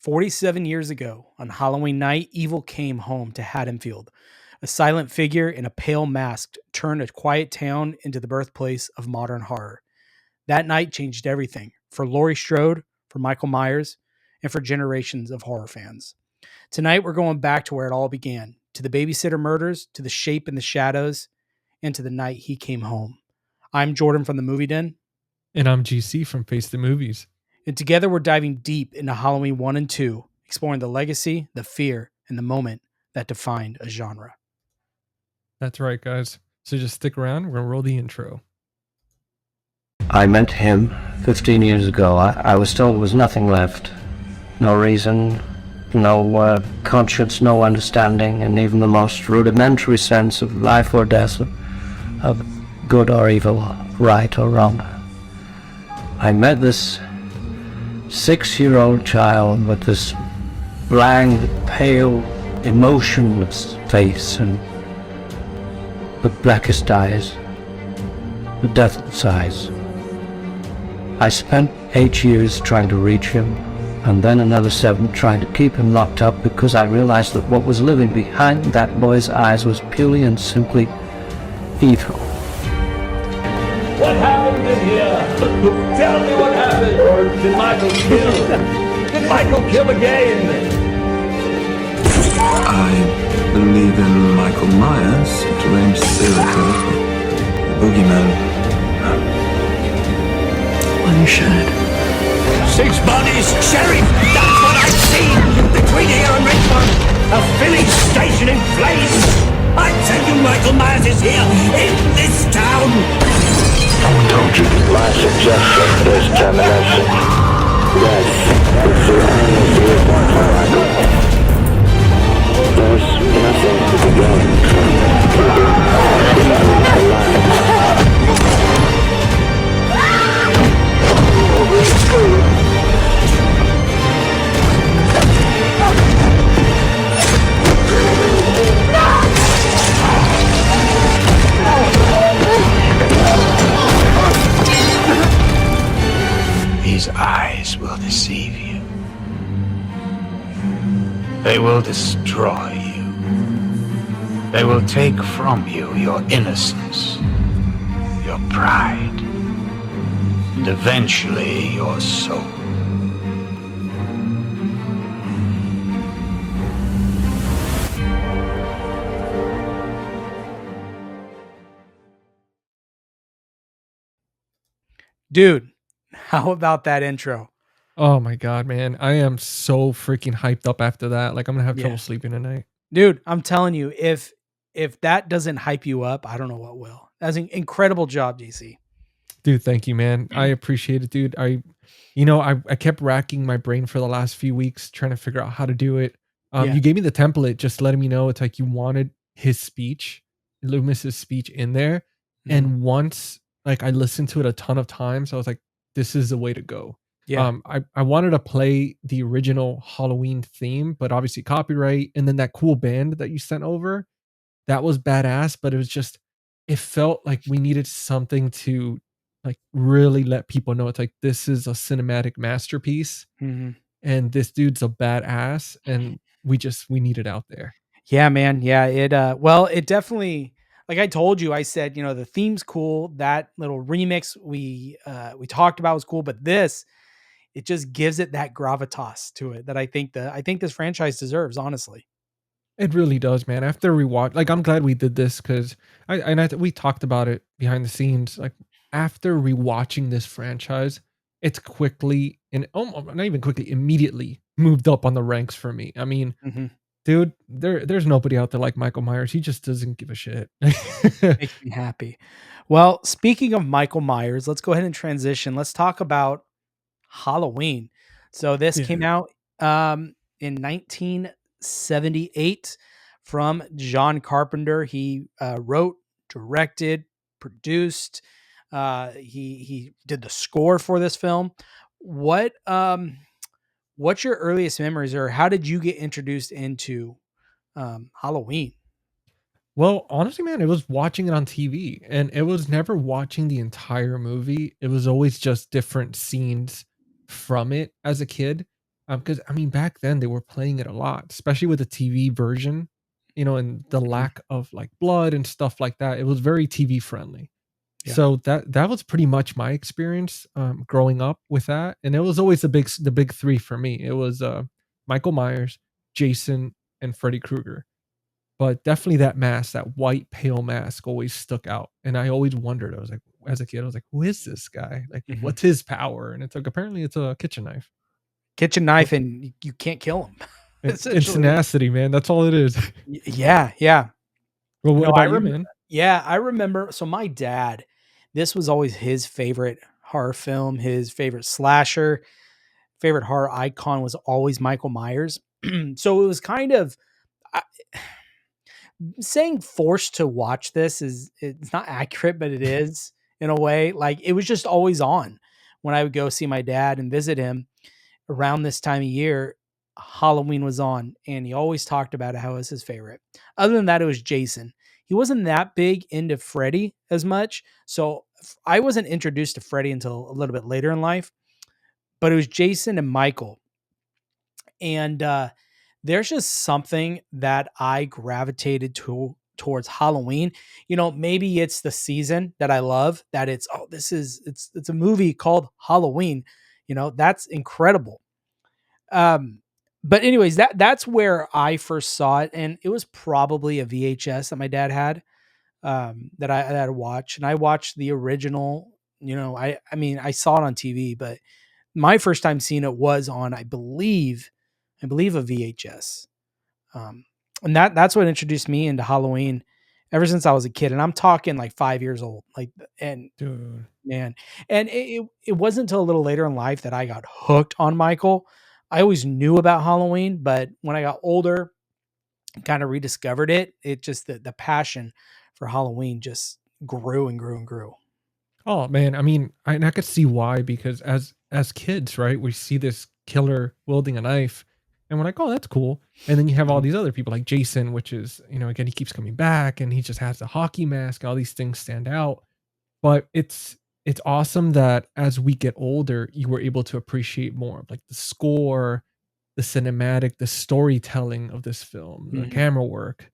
47 years ago, on Halloween night, evil came home to Haddonfield. A silent figure in a pale mask turned a quiet town into the birthplace of modern horror. That night changed everything for Laurie Strode, for Michael Myers, and for generations of horror fans. Tonight, we're going back to where it all began, to the babysitter murders, to the shape in the shadows, and to the night he came home. I'm Jordan from the Movie Den, And I'm GC from Face the Movies. and together we're diving deep into Halloween 1 and 2, exploring the legacy, the fear, and the moment that defined a genre. That's right, guys. So just stick around. We're going to roll the intro. I met him 15 years ago. I was told there was nothing left. No reason, no conscience, no understanding, and even the most rudimentary sense of life or death, of good or evil, right or wrong. I met this 6-year-old child with this blank, pale, emotionless face and the blackest eyes, the deathless eyes. I spent 8 years trying to reach him, and then another 7 trying to keep him locked up, because I realized that what was living behind that boy's eyes was purely and simply evil. What happened in here? Tell me what happened. Or did Michael kill? Did Michael kill again? I believe in Michael Myers, deranged serial killer, the boogeyman. One should. 6 bodies, Sheriff! That's what I've seen between here and Richmond! A filling station in flames! I tell you, Michael Myers is here, in this town! I told you, my suggestion is termination. Yes, it's the only viewpoint for Michael. There's nothing to be gained from keeping alive. These eyes will deceive you. They will destroy you. They will take from you your innocence, your pride, and eventually your soul. Dude, how about that intro? Oh my God, man. I am so freaking hyped up after that. Like, I'm going to have Yeah. trouble sleeping tonight. Dude, I'm telling you, if that doesn't hype you up, I don't know what will. That's an incredible job, DC. Dude, thank you, man. I appreciate it, dude. I kept racking my brain for the last few weeks trying to figure out how to do it. Yeah. You gave me the template, just letting me know it's like you wanted his speech, Loomis's speech in there. Mhm. And once like I listened to it a ton of times, I was like, this is the way to go. Yeah. I wanted to play the original Halloween theme, but obviously copyright, and then that cool band that you sent over, that was badass, but it felt like we needed something to like really let people know it's like this is a cinematic masterpiece Mhm. and this dude's a badass, and we need it out there. Yeah, man. Yeah, it definitely, like I told you, I said, the theme's cool. That little remix we talked about was cool, but it just gives it that gravitas to it that I think this franchise deserves, honestly. It really does, man. After we watch, like, I'm glad we did this because we talked about it behind the scenes. Like, after rewatching this franchise, it's quickly and not even quickly, immediately moved up on the ranks for me. I mean, Mhm. dude, there's nobody out there like Michael Myers. He just doesn't give a shit. Makes me happy. Well, speaking of Michael Myers, let's go ahead and transition. Let's talk about Halloween. So this came out in 1978 from John Carpenter. He wrote, directed, produced. He did the score for this film. What's your earliest memories, or how did you get introduced into Halloween? Well, honestly, man, it was watching it on TV, and it was never watching the entire movie. It was always just different scenes from it as a kid. Because I mean, back then they were playing it a lot, especially with the TV version, and the Mhm. lack of like blood and stuff like that. It was very TV friendly. Yeah. So that was pretty much my experience growing up with that, and it was always the big three for me. It was Michael Myers, Jason, and Freddy Krueger. But definitely that mask, that white pale mask, always stuck out, and I always wondered. I was like, as a kid, I was like, "Who is this guy? Like, Mhm. what's his power?" And it's like apparently it's a kitchen knife. Kitchen But knife, and you can't kill him. it's Essentially. tenacity, man. That's all it is. Yeah, yeah. Well, what No, I about you, remember. man? Yeah, I remember. So my dad, this was always his favorite horror film, his favorite slasher, favorite horror icon was always Michael Myers. So it was kind of I, saying forced to watch this is it's not accurate, but it is in a way. Like it was just always on when I would go see my dad and visit him around this time of year. Halloween was on, and he always talked about it, how it was his favorite. Other than that, it was Jason. He wasn't that big into Freddy as much, so I wasn't introduced to Freddy until a little bit later in life. But it was Jason and Michael, and there's just something that I gravitated towards Halloween. Maybe it's the season that I love. That it's a movie called Halloween. That's incredible. Um, but anyways, that's where I first saw it, and it was probably a VHS that my dad had, that I watched, and I watched the original. I mean, I saw it on TV, but my first time seeing it was on, I believe a VHS. Um, and that's what introduced me into Halloween ever since I was a kid, and I'm talking like 5 years old, like, and Dude. man, and it wasn't until a little later in life that I got hooked on Michael. I always knew about Halloween, but when I got older, kind of rediscovered it. It just the passion for Halloween just grew and grew and grew. Oh man, I mean, and I could see why because as kids, right, we see this killer wielding a knife, and we're like, oh, that's cool. And then you have all Mhm. these other people like Jason, which is again he keeps coming back, and he just has the hockey mask. All these things stand out, but it's awesome that as we get older, you were able to appreciate more of like the score, the cinematic, the storytelling of this film, the Mhm. camera work,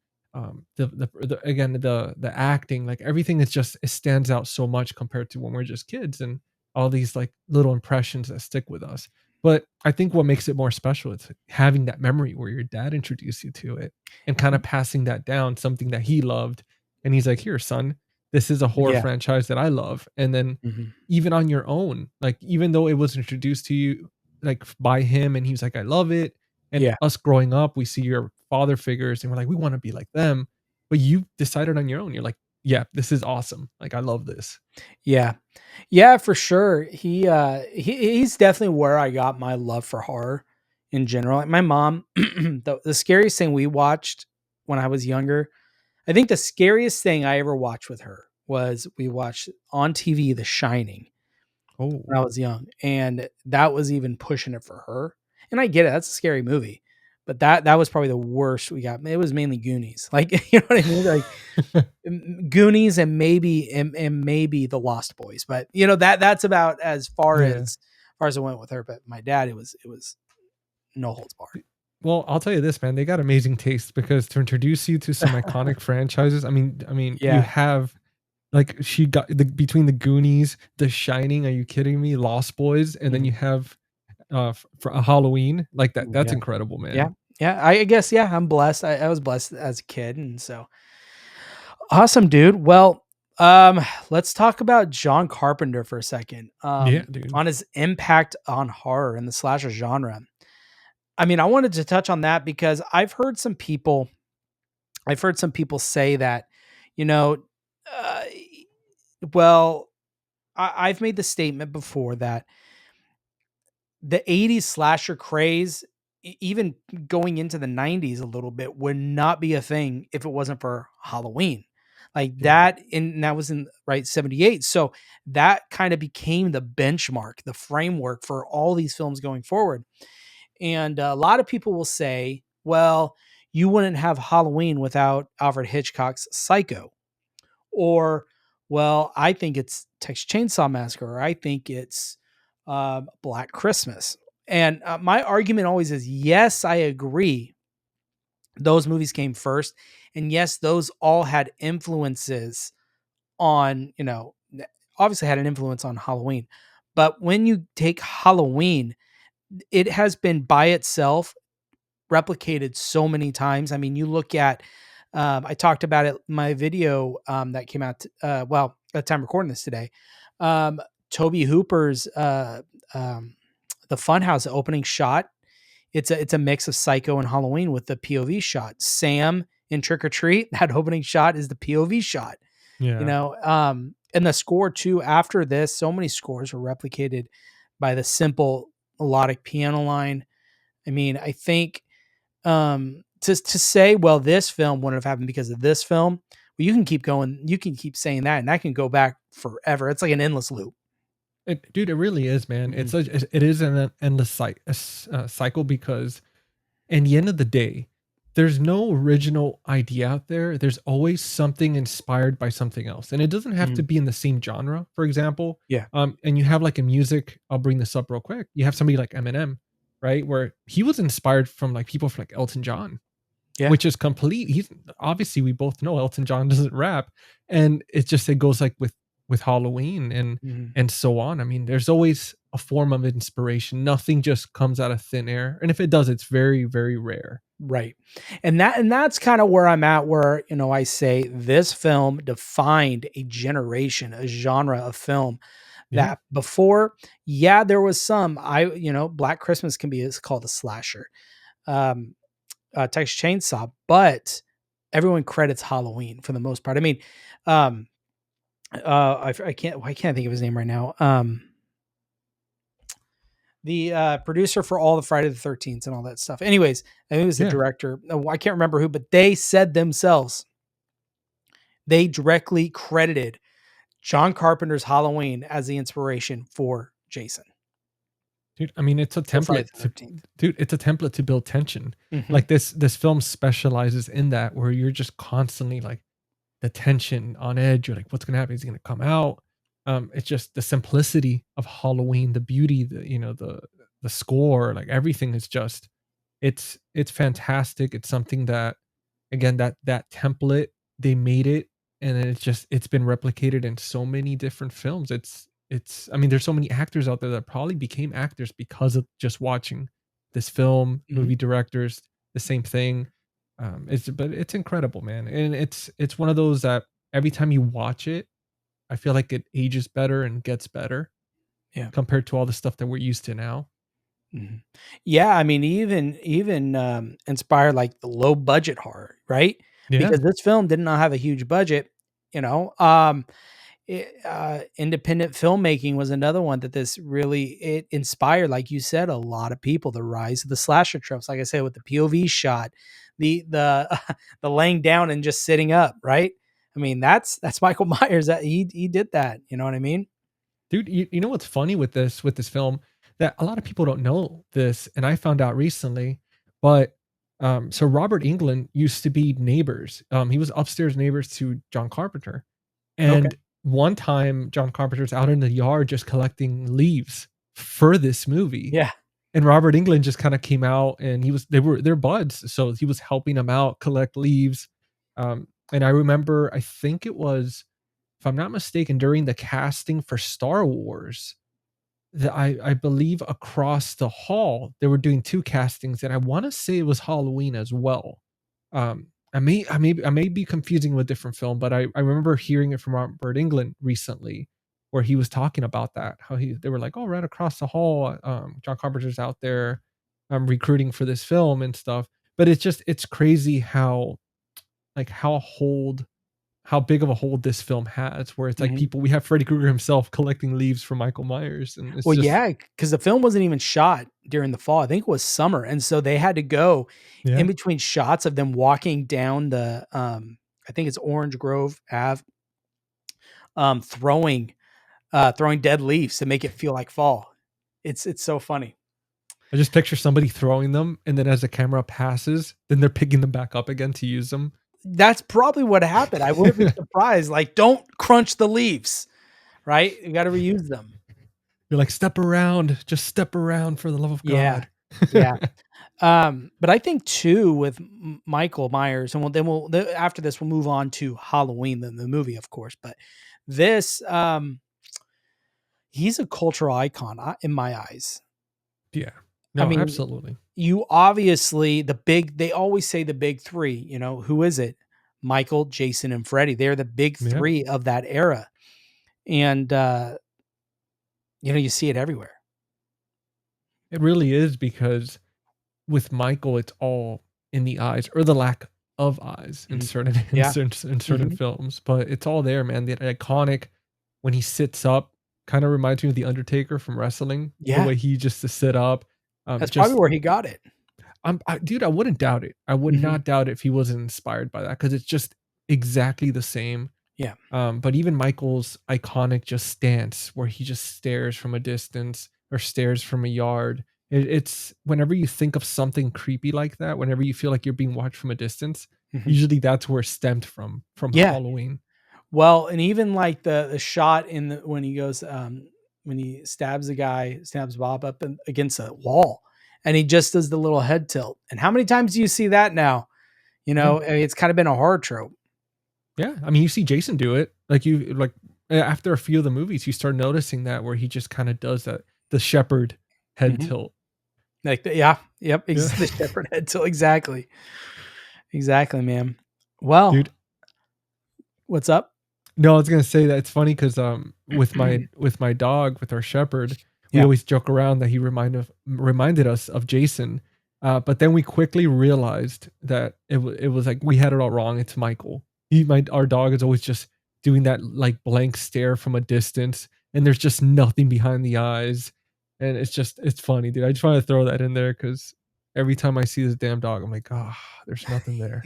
the again the acting, like everything is just it stands out so much compared to when we're just kids and all these like little impressions that stick with us. But I think what makes it more special is having that memory where your dad introduced you to it and kind of passing that down, something that he loved. And he's like, here, son, this is a horror Yeah. franchise that I love. And then Mhm. even on your own, like even though it was introduced to you like by him and he was like, I love it. And Yeah. us growing up, we see your father figures and we're like, we want to be like them. But you decided on your own. You're like, yeah, this is awesome. Like I love this. Yeah. Yeah, for sure. He's definitely where I got my love for horror in general. Like my mom, the scariest thing we watched when I was younger, I think the scariest thing I ever watched with her was we watched on TV The Shining when Oh, I was young, and that was even pushing it for her. And I get it, that's a scary movie, but that was probably the worst we got. It was mainly Goonies, like you know what I mean, like Goonies and maybe The Lost Boys, but that's about as far yeah. as I went with her. But my dad, it was no holds barred. Well, I'll tell you this, man. They got amazing taste because to introduce you to some iconic franchises, I mean, you Yeah, have like she got between the Goonies, The Shining. Are you kidding me? Lost Boys, and then mhm, you have for a Halloween like that. That's yeah, incredible, yeah, man. yeah. I guess I'm blessed. I was blessed as a kid, and so awesome, dude. Well, let's talk about John Carpenter for a second. Yeah, dude. On his impact on horror and the slasher genre. I mean, I wanted to touch on that because I've heard some people say that, you know, uh, well, I've made the statement before that the 80s slasher craze, even going into the 90s a little bit, would not be a thing if it wasn't for Halloween. Like Yeah. that was in right 78. So that kind of became the benchmark, the framework for all these films going forward. And a lot of people will say, well, you wouldn't have Halloween without Alfred Hitchcock's Psycho. Or, well, I think it's Texas Chainsaw Massacre, or I think it's Black Christmas. And my argument always is, yes, I agree. Those movies came first. And yes, those all had influences on, obviously had an influence on Halloween. But when you take Halloween, it has been by itself replicated so many times. I mean, you look at, I talked about it in my video that came out, at the time recording this today. Toby Hooper's the Funhouse opening shot. It's a mix of Psycho and Halloween with the POV shot. Sam in Trick or Treat, that opening shot is the POV shot. Yeah. And the score too. After this, so many scores were replicated by the simple melodic piano line. I mean, I think to say, well, this film wouldn't have happened because of this film. Well, you can keep going. You can keep saying that, and that can go back forever. It's like an endless loop. Dude, it really is, man. Mhm. It is an endless cycle because, in the end of the day, there's no original idea out there. There's always something inspired by something else, and it doesn't have to Mhm. be in the same genre. For example, Yeah. and you have like in music. I'll bring this up real quick. You have somebody like Eminem, right, where he was inspired from like people from like Elton John, Yeah. which is complete. He's obviously, we both know Elton John doesn't rap, and it goes like with Halloween Mhm. and so on. I mean, there's always a form of inspiration. Nothing just comes out of thin air, and if it does, it's very very rare. Right. And that's kind of where I'm at, where, I say this film defined a generation, a genre of film Yeah, that before, yeah, there was some, Black Christmas can be is called a slasher. Um, Texas Chainsaw, but everyone credits Halloween for the most part. I mean, um, I can't think of his name right now. The producer for all the Friday the 13th and all that stuff. Anyways, I think it was the yeah. director. I can't remember who, but they said themselves, they directly credited John Carpenter's Halloween as the inspiration for Jason, Dude, I mean, it's a for Friday template the to 13th. dude, it's a template to build tension. Mhm. Like this film specializes in that, where you're just constantly like the tension on edge. You're like, what's gonna happen? Is he gonna come out? It's just the simplicity of Halloween, the beauty, the score, like everything is just it's fantastic. It's something that, again, that template, they made it, and then it's been replicated in so many different films. It's I mean, there's so many actors out there that probably became actors because of just watching this film. Mhm. Movie directors, the same thing. It's incredible, man, and it's one of those that every time you watch it, I feel like it ages better and gets better Yeah. compared to all the stuff that we're used to now. Mhm. Yeah, I mean, even inspired like the low budget horror, right? Yeah. Because this film did not have a huge budget, you know. Independent filmmaking was another one that this really it inspired, like you said, a lot of people. The rise of the slasher tropes, like I said, with the POV shot, the the laying down and just sitting up, right? I mean, that's Michael Myers. That he did that. You know what I mean? Dude, you know what's funny with this film, that a lot of people don't know this, and I found out recently, but so Robert Englund used to be neighbors. He was upstairs neighbors to John Carpenter. Okay. And one time John Carpenter's out in the yard just collecting leaves for this movie. Yeah. And Robert Englund just kind of came out, and they're buds. So he was helping him out collect leaves. And I remember, I think it was, if I'm not mistaken, during the casting for Star Wars, that I believe across the hall they were doing two castings, and I want to say it was Halloween as well. I may be confusing with a different film, but I remember hearing it from Robert Englund recently, where he was talking about that, how they were like, oh, right across the hall, John Carpenter's out there, recruiting for this film and stuff. But it's crazy how, like, how big of a hold this film has, where it's like, Mhm. we have Freddy Krueger himself collecting leaves for Michael Myers, and it's Well, just, yeah, because the film wasn't even shot during the fall. I think it was summer, and so they had to go in yeah. between shots of them walking down the, I think it's Orange Grove Ave, throwing dead leaves to make it feel like fall. It's so funny. I just picture somebody throwing them, and then as the camera passes, then they're picking them back up again to use them. That's probably what happened. I wouldn't be surprised. Like, don't crunch the leaves, right? You got to reuse them. You're like, step around, just step around for the love of Yeah. God. Yeah. But I think too with Michael Myers, and after this we'll move on to Halloween, the movie, of course. But this, he's a cultural icon in my eyes. Yeah. I No, mean, absolutely. you obviously they always say the big three. You know, who is it? Michael, Jason, and Freddy. They're the big Yeah. three of that era, and you see it everywhere. It really is, because with Michael, it's all in the eyes, or the lack of eyes in Mhm. certain Yeah. in certain Mhm. films, but it's all there, man. The iconic when he sits up kind of reminds me of the Undertaker from wrestling. The Yeah, way he just to sit up, that's probably just where he got it. dude, I wouldn't doubt it. I would Mhm. not doubt it if he wasn't inspired by that, because it's just exactly the same. Yeah. But even Michael's iconic just stance, where he just stares from a distance or stares from a yard. It's whenever you think of something creepy like that, whenever you feel like you're being watched from a distance, Mhm. usually that's where it stemmed from Yeah. Halloween. Well, and even like the shot when he goes, when he stabs Bob up against a wall, and he just does the little head tilt. And how many times do you see that now? Yeah. I mean, it's kind of been a horror trope. Yeah. I mean, you see Jason do it. Like after a few of the movies, you start noticing that, where he just kind of does that, the shepherd head Mhm. tilt. Like, yeah, yep, Yeah. the shepherd head tilt, exactly, exactly, man. Well, Dude, what's up? no, I was gonna say that it's funny because with my dog, with our shepherd, we Yeah. always joke around that he reminded us of Jason, but then we quickly realized that it was like we had it all wrong. It's Michael. Our dog is always just doing that like blank stare from a distance, and there's just nothing behind the eyes, and it's funny, dude. I just want to throw that in there because every time I see this damn dog, I'm like, there's nothing there.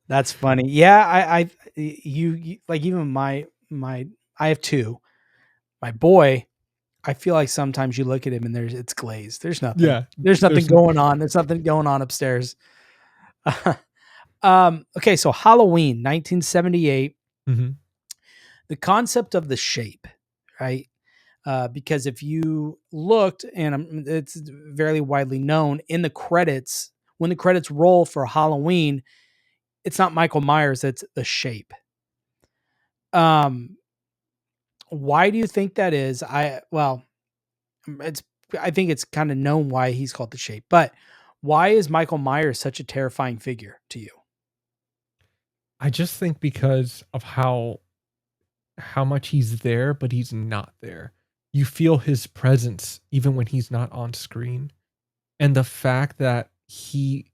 That's funny. Yeah, you like even my I have two. My boy, I feel like sometimes you look at him and it's glazed. There's nothing. Yeah, There's nothing there's. going on. There's nothing going on upstairs. Okay, so Halloween, 1978. Mhm. The concept of the shape, right? Because if you looked, and it's very widely known in the credits, when the credits roll for Halloween, it's not Michael Myers, it's the shape. Um, why do you think that is? It's I think it's kind of known why he's called the shape, but why is Michael Myers such a terrifying figure to you? I just think because of how much he's there, but he's not there. You feel his presence even when he's not on screen. And the fact that he's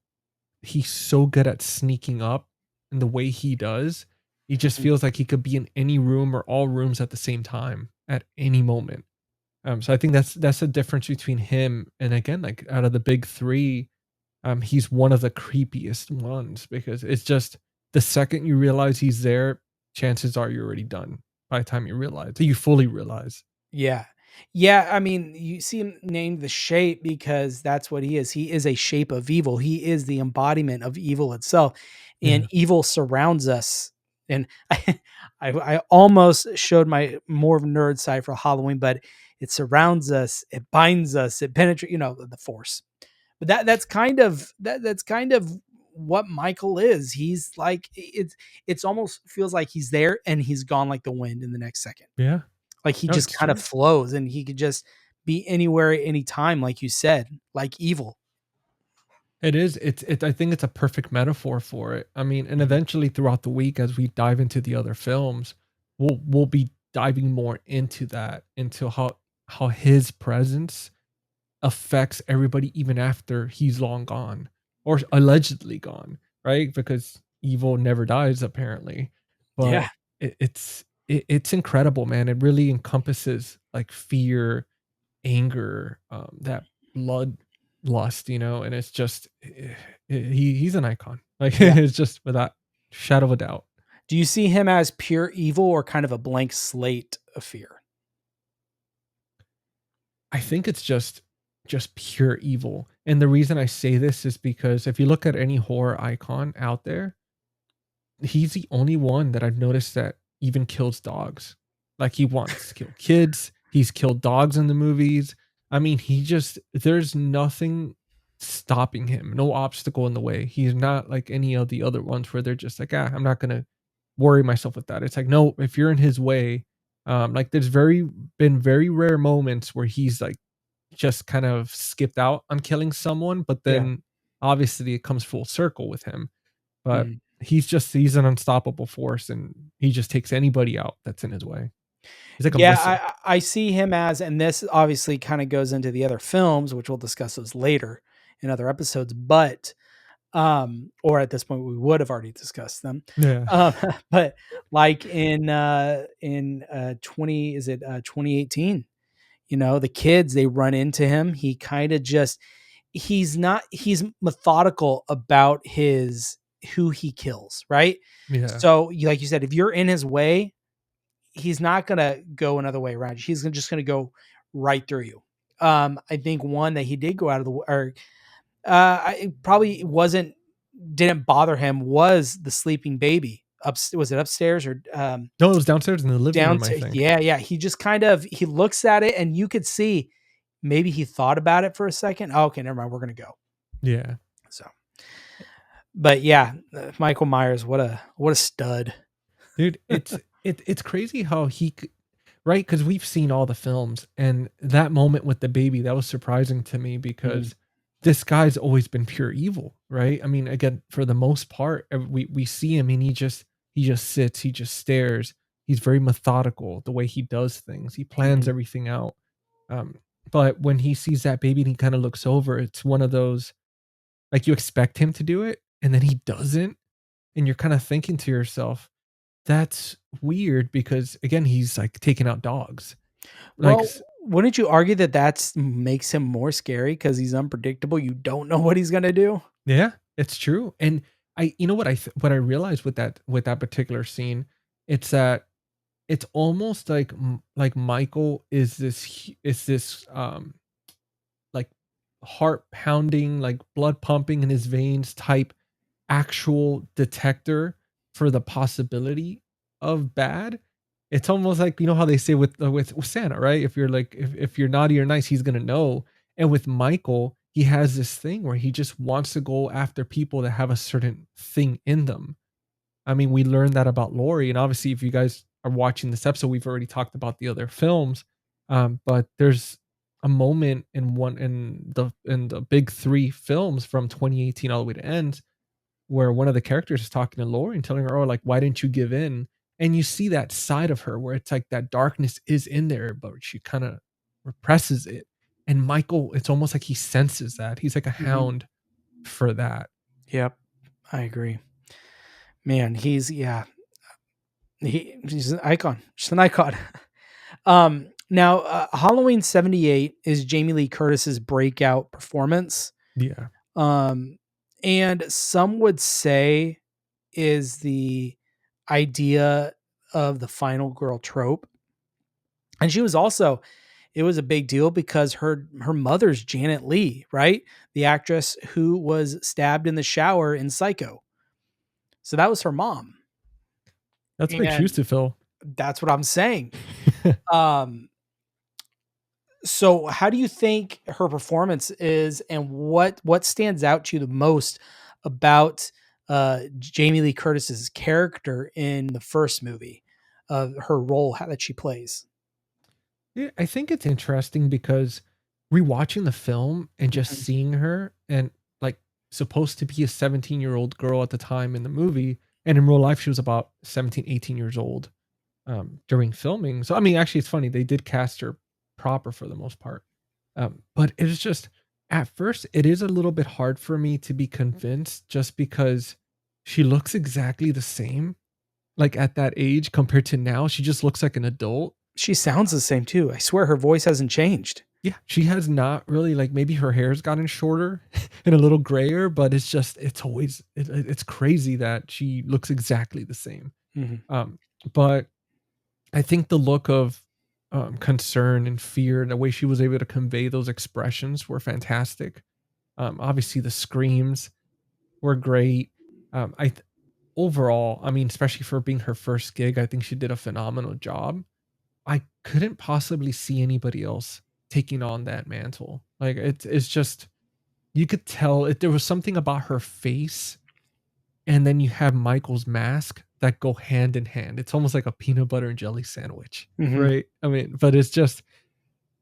so good at sneaking up in the way he does, he just Mhm. feels like he could be in any room or all rooms at the same time at any moment. So I think that's the difference between him and, again, like out of the big three, he's one of the creepiest ones, because it's just the second you realize he's there, chances are you're already done by the time you fully realize. Yeah. Yeah, I mean, you see him named the shape because that's what he is. He is a shape of evil. He is the embodiment of evil itself, and Yeah. evil surrounds us. And I almost showed my more of a nerd side for Halloween, but it surrounds us, it binds us, it penetrates, the force. But that's kind of what Michael is. He's like it's almost feels like he's there and he's gone like the wind in the next second. Yeah. Like he No, just it's kind of true. flows and he could just be anywhere at any time, like you said, like evil. It is. I think it's a perfect metaphor for it. I mean, and Mhm. eventually throughout the week, as we dive into the other films, we'll be diving more into that, into how his presence affects everybody even after he's long gone, or allegedly gone, right? Because evil never dies, apparently. Yeah. But it's incredible, man. It really encompasses like fear, anger, that blood lust, and it's just he's an icon. Like Yeah. it's just without shadow of a doubt. Do you see him as pure evil or kind of a blank slate of fear? I think it's just pure evil. And the reason I say this is because if you look at any horror icon out there, he's the only one that I've noticed that even kills dogs. Like he wants to kill kids. He's killed dogs in the movies. I mean, there's nothing stopping him, no obstacle in the way. He's not like any of the other ones where they're just like, I'm not gonna worry myself with that. It's like, no, if you're in his way, like there's been very rare moments where he's like just kind of skipped out on killing someone, but Yeah. then obviously it comes full circle with him. But Mhm. he's an unstoppable force, and he just takes anybody out that's in his way. He's like a Yeah, missile. I see him as, and this obviously kind of goes into the other films, which we'll discuss those later in other episodes, but or at this point we would have already discussed them. Yeah. But like in 20, is it 2018? You know, the kids, they run into him. He kind of just, he's methodical about who he kills, right? Yeah. So like you said, if you're in his way, he's not gonna go another way around you. He's just gonna go right through you. I think one that he did go out of the or it probably didn't bother him was the sleeping baby. Was it upstairs or No, it was downstairs in the living down room, I to? think. Yeah. He just he looks at it and you could see maybe he thought about it for a second. Oh, okay, never mind. We're gonna go. Yeah. So, but yeah, Michael Myers, what a stud. Dude, it's crazy how right, because we've seen all the films, and that moment with the baby, that was surprising to me because this guy's always been pure evil, right? I mean, again, for the most part, we see him and he just sits, he just stares. He's very methodical the way he does things. He plans Mhm. everything out. Um, but when he sees that baby and he kind of looks over, it's one of those, like, you expect him to do it and then he doesn't, and you're kind of thinking to yourself, that's weird because again, he's like taking out dogs. Like, Well, wouldn't you argue that makes him more scary because he's unpredictable? You don't know what he's gonna do. yeah, it's true. And you know what what I realized with that particular scene, it's that it's almost like like Michael is this like heart pounding, like blood pumping in his veins type actual detector for the possibility of bad. It's almost like, you know how they say with Santa, right? If you're like, if you're naughty or nice, he's gonna know. And with Michael, he has this thing where he just wants to go after people that have a certain thing in them. I mean, we learned that about Laurie, and obviously, if you guys are watching this episode, we've already talked about the other films. But there's a moment in the big three films from 2018 all the way to end where one of the characters is talking to Laurie and telling her, "Oh, like, why didn't you give in?" And you see that side of her where it's like that darkness is in there, but she kind of represses it. And Michael, it's almost like he senses that. He's like a Mhm. hound for that. Yep, I agree. Man, he's an icon. Just an icon. Now, Halloween '78 is Jamie Lee Curtis's breakout performance. Yeah. Um, and some would say is the idea of the final girl trope. And she was also, it was a big deal because her mother's Janet Leigh, right? The actress who was stabbed in the shower in Psycho. So that was her mom. That's big shoes And to fill. that's what I'm saying. Um, so how do you think her performance is, and what stands out to you the most about Jamie Lee Curtis's character in the first movie, her role that she plays? Yeah, I think it's interesting because rewatching the film and just Mhm, seeing her and like supposed to be a 17-year-old girl at the time in the movie, and in real life she was about 17, 18 years old during filming. So I mean, actually it's funny, they did cast her proper for the most part. But it was just, at first it is a little bit hard for me to be convinced just because she looks exactly the same like at that age compared to now. She just looks like an adult. she sounds the same too. I swear her voice hasn't changed. Yeah, she has not really, like, maybe her hair's gotten shorter and a little grayer, but it's just it's crazy that she looks exactly the same. Mhm. Um, but I think the look of concern and fear and the way she was able to convey those expressions were fantastic. Obviously the screams were great. Overall, I mean, especially for being her first gig, I think she did a phenomenal job. I couldn't possibly see anybody else taking on that mantle. Like it's just you could tell there was something about her face, and then you have Michael's mask that go hand in hand. It's almost like a peanut butter and jelly sandwich, Mhm. right? I mean, but it's just,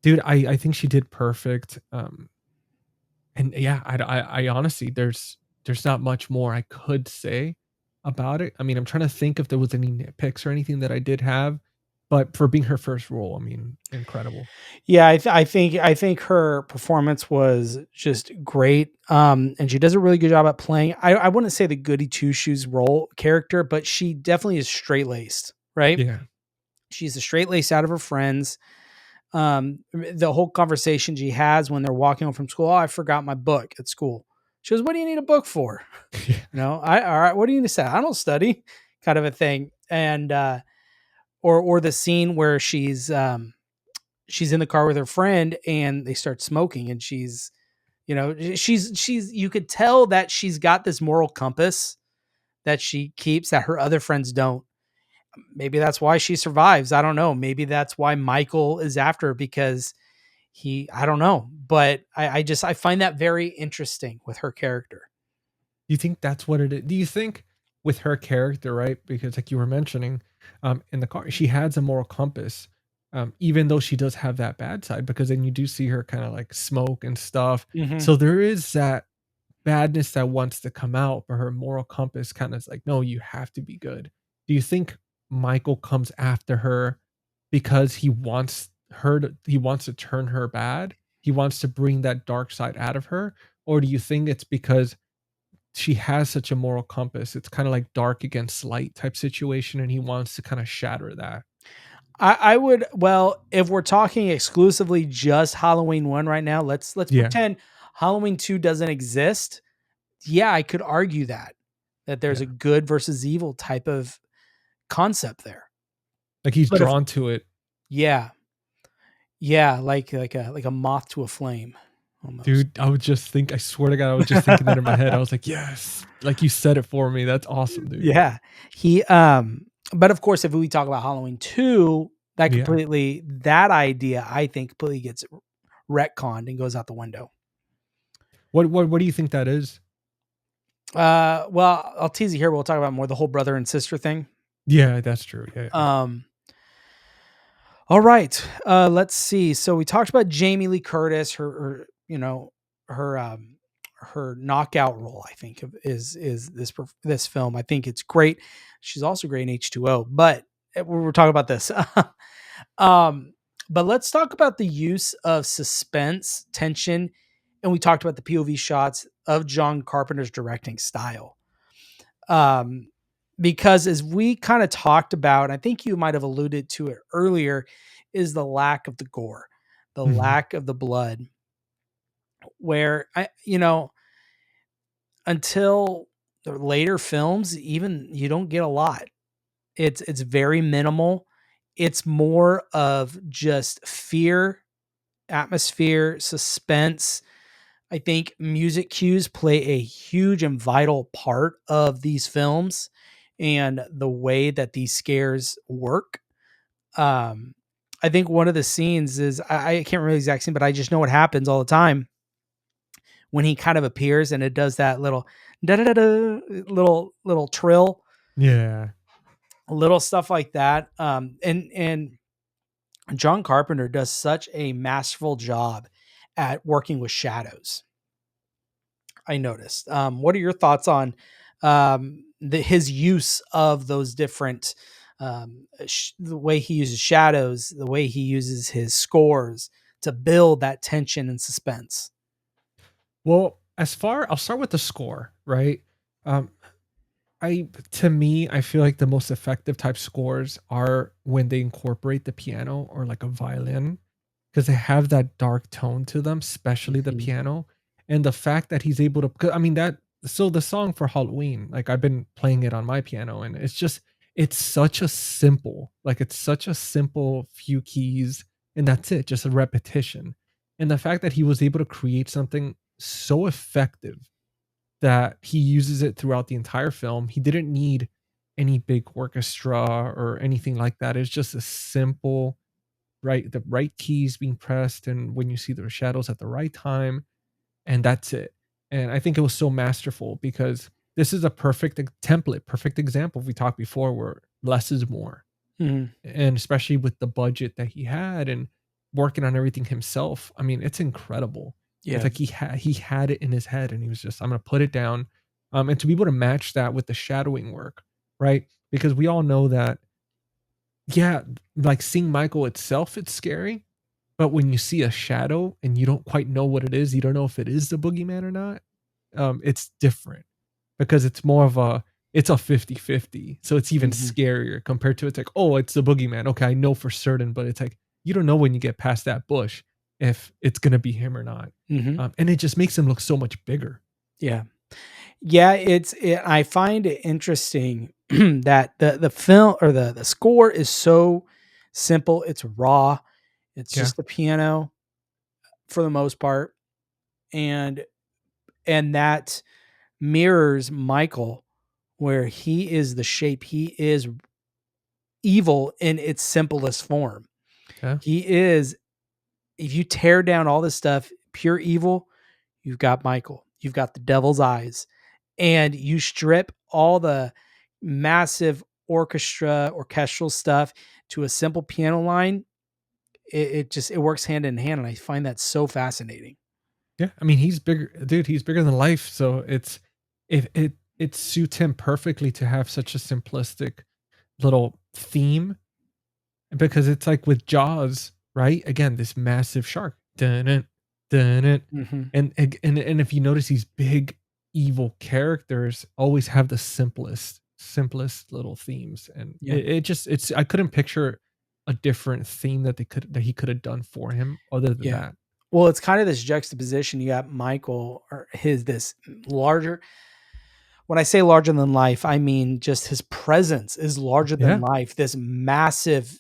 dude, I think she did perfect. And yeah, I honestly, there's not much more I could say about it. I mean, I'm trying to think if there was any nitpicks or anything that I did have, but for being her first role, I mean, incredible. Yeah, I think her performance was just great, and she does a really good job at playing. I wouldn't say the goody two shoes role character, but she definitely is straight laced, right? Yeah. She's a straight laced out of her friends. The whole conversation she has when they're walking home from school. Oh, I forgot my book at school. She goes, "What do you need a book for?" Yeah. All right. What do you need to say? I don't study, kind of a thing. And or the scene where she's in the car with her friend and they start smoking and she's you could tell that she's got this moral compass that she keeps that her other friends don't. Maybe that's why she survives. I don't know. Maybe that's why Michael is after her because I don't know. But I find that very interesting with her character. You think that's what it is? Do you think with her character, right? Because like you were mentioning, in the car, she has a moral compass, even though she does have that bad side. Because then you do see her kind of like smoke and stuff. Mhm. So there is that badness that wants to come out, but her moral compass kind of is like, no, you have to be good. Do you think Michael comes after her because he wants to turn her bad? He wants to bring that dark side out of her? Or do you think it's because she has such a moral compass? It's kind of like dark against light type situation, and he wants to kind of shatter that. I would well, if we're talking exclusively just Halloween 1 right now, let's Yeah. pretend Halloween 2 doesn't exist. Yeah, I could argue that there's Yeah. a good versus evil type of concept there. Like he's But if drawn to it. yeah, yeah, like a moth to a flame almost. Dude, I swear to God, I was just thinking that in my head. I was like, yes, like you said it for me. That's awesome, dude. Yeah. He but of course if we talk about Halloween 2, Yeah. that idea I think completely gets retconned and goes out the window. What do you think that is? Well, I'll tease you here. We'll talk about more the whole brother and sister thing. Yeah, that's true. Yeah. Um, all right. Let's see. So we talked about Jamie Lee Curtis, her knockout role. I think is this film. I think it's great. She's also great in H2O. But we're talking about this. um, but let's talk about the use of suspense, tension, and we talked about the POV shots of John Carpenter's directing style. Um, because as we kind of talked about, I think you might have alluded to it earlier, is the lack of the gore, the Mhm. lack of the blood, where until the later films, even you don't get a lot. It's very minimal. It's more of just fear, atmosphere, suspense. I think music cues play a huge and vital part of these films and the way that these scares work. Um, I think one of the scenes is I can't remember the exact scene, but I just know what happens all the time when he kind of appears and it does that little da da da da little trill, Yeah. little stuff like that. And John Carpenter does such a masterful job at working with shadows. I noticed. What are your thoughts on his use of those different, the way he uses shadows, the way he uses his scores to build that tension and suspense? Well, I'll start with the score, right? Um, to me, I feel like the most effective type scores are when they incorporate the piano or like a violin, because they have that dark tone to them, especially the Mhm. piano. And the fact that he's able to, 'cause, I mean, so the song for Halloween, like I've been playing it on my piano, and it's such a simple few keys, and that's it, just a repetition. And the fact that he was able to create something so effective that he uses it throughout the entire film. He didn't need any big orchestra or anything like that. It's just a simple. the right keys being pressed, and when you see the shadows at the right time, and that's it. And I think it was so masterful because this is a perfect template, perfect example. We talked before where less is more, Mhm. and especially with the budget that he had and working on everything himself. I mean, it's incredible. It's Yeah. like he had it in his head, and he was just, I'm gonna put it down, and to be able to match that with the shadowing work, right? Because we all know that, yeah, like seeing Michael itself, it's scary, but when you see a shadow and you don't quite know what it is, you don't know if it is the boogeyman or not. It's different because it's more of it's a 50-50. So it's even Mhm. scarier compared to, it's like, oh, it's the boogeyman. Okay, I know for certain, but it's like you don't know when you get past that bush if it's gonna be him or not. Mhm. And it just makes him look so much bigger. Yeah. Yeah, I find it interesting that the film or the score is so simple, it's raw, it's Yeah. just the piano for the most part, and that mirrors Michael, where he is the shape, he is evil in its simplest form. Yeah. He is, if you tear down all this stuff, pure evil, you've got Michael, you've got the devil's eyes, and you strip all the massive orchestral stuff to a simple piano line, it just it works hand in hand, and I find that so fascinating. Yeah. I mean, he's bigger, dude, he's bigger than life. So it's it suits him perfectly to have such a simplistic little theme, because it's like with Jaws, right? Again, this massive shark. Dun it, dun it. Mhm. And if you notice, these big evil characters always have the simplest little themes. And Yeah. it just, it's, I couldn't picture a different theme that he could have done for him other than Yeah. that. Well, it's kind of this juxtaposition. You got Michael, or his this larger. When I say larger than life, I mean just his presence is larger than Yeah. life. This massive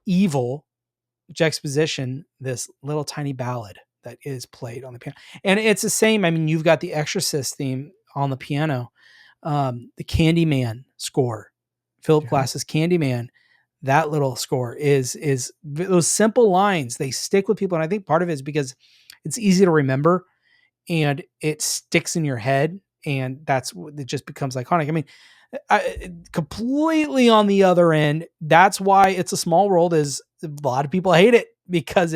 evil juxtaposition, this little tiny ballad that is played on the piano. And it's the same. I mean, you've got the Exorcist theme on the piano, the Candyman score, Philip Yeah. Glass's Candyman. That little score is those simple lines. They stick with people, and I think part of it is because it's easy to remember and it sticks in your head, and it just becomes iconic. I mean, completely on the other end, that's why It's a Small World is, a lot of people hate it because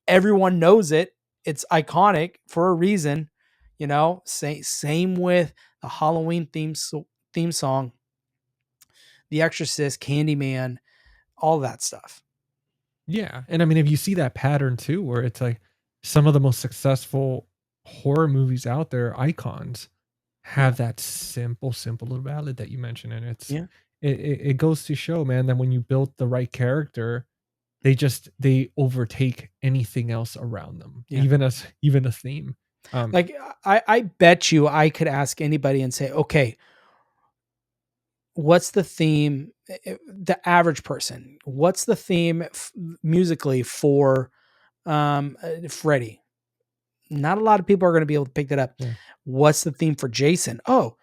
everyone knows it. It's iconic for a reason, same with the Halloween theme song, The Exorcist, Candyman, all that stuff. Yeah. And I mean, if you see that pattern too, where it's like some of the most successful horror movies out there, icons, Yeah. have that simple little ballad that you mentioned. And Yeah. it goes to show, man, that when you build the right character, they overtake anything else around them, Yeah. even a theme. Like I bet you I could ask anybody and say, okay, what's the theme? The average person, what's the theme musically for Freddy? Not a lot of people are going to be able to pick that up. Yeah. What's the theme for Jason? Oh,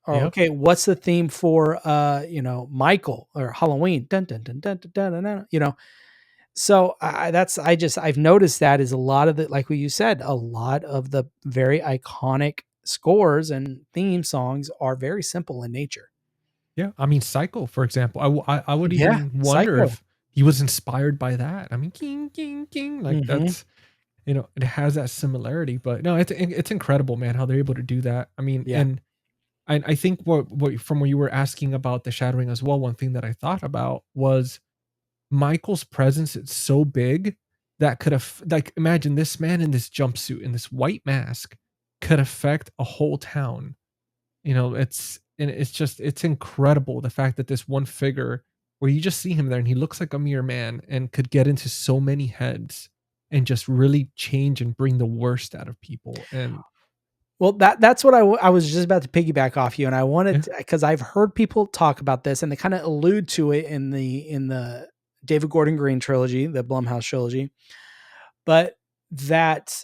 or Yep. okay, what's the theme for Michael or Halloween? Dun, dun, dun, dun, dun, dun, dun, dun. So I've noticed that is a lot of the, like what you said, a lot of the very iconic scores and theme songs are very simple in nature. Yeah. I mean, Psycho, for example, I would Yeah, even wonder Psycho. if he was inspired by that. I mean, king, king, king, like Mhm. that's, it has that similarity. But no, it's incredible, man, how they're able to do that. I mean, Yeah. and I think what from what you were asking about the shadowing as well, one thing that I thought about was Michael's presence. It's so big that could have, like, imagine this man in this jumpsuit in this white mask could affect a whole town. It's just, it's incredible the fact that this one figure, where you just see him there and he looks like a mere man and could get into so many heads and just really change and bring the worst out of people. And Well, that's what I was just about to piggyback off you, and I yeah, wanted, because I've heard people talk about this, and they kind of allude to it in the David Gordon Green trilogy, the Blumhouse trilogy, but that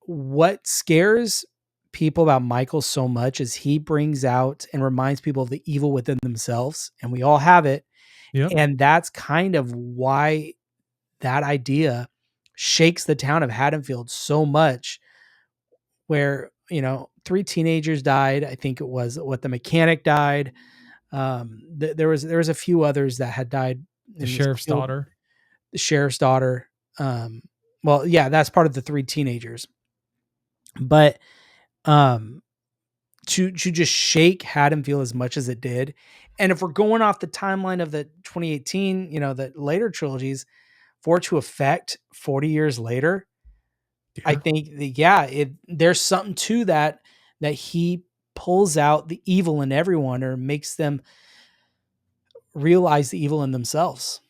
what scares people about Michael so much is he brings out and reminds people of the evil within themselves, and we all have it. Yep. And that's kind of why that idea shakes the town of Haddonfield so much, where, 3 teenagers died. I think it was what the mechanic died. There was a few others that had died The in this sheriff's field. daughter. The sheriff's daughter. Well, yeah, that's part of the 3 teenagers. But um, to just shake Haddonfield as much as it did, and if we're going off the timeline of the 2018, the later trilogies, for it to affect 40 years later, I Yeah. think there's something to that he pulls out the evil in everyone, or makes them realize the evil in themselves.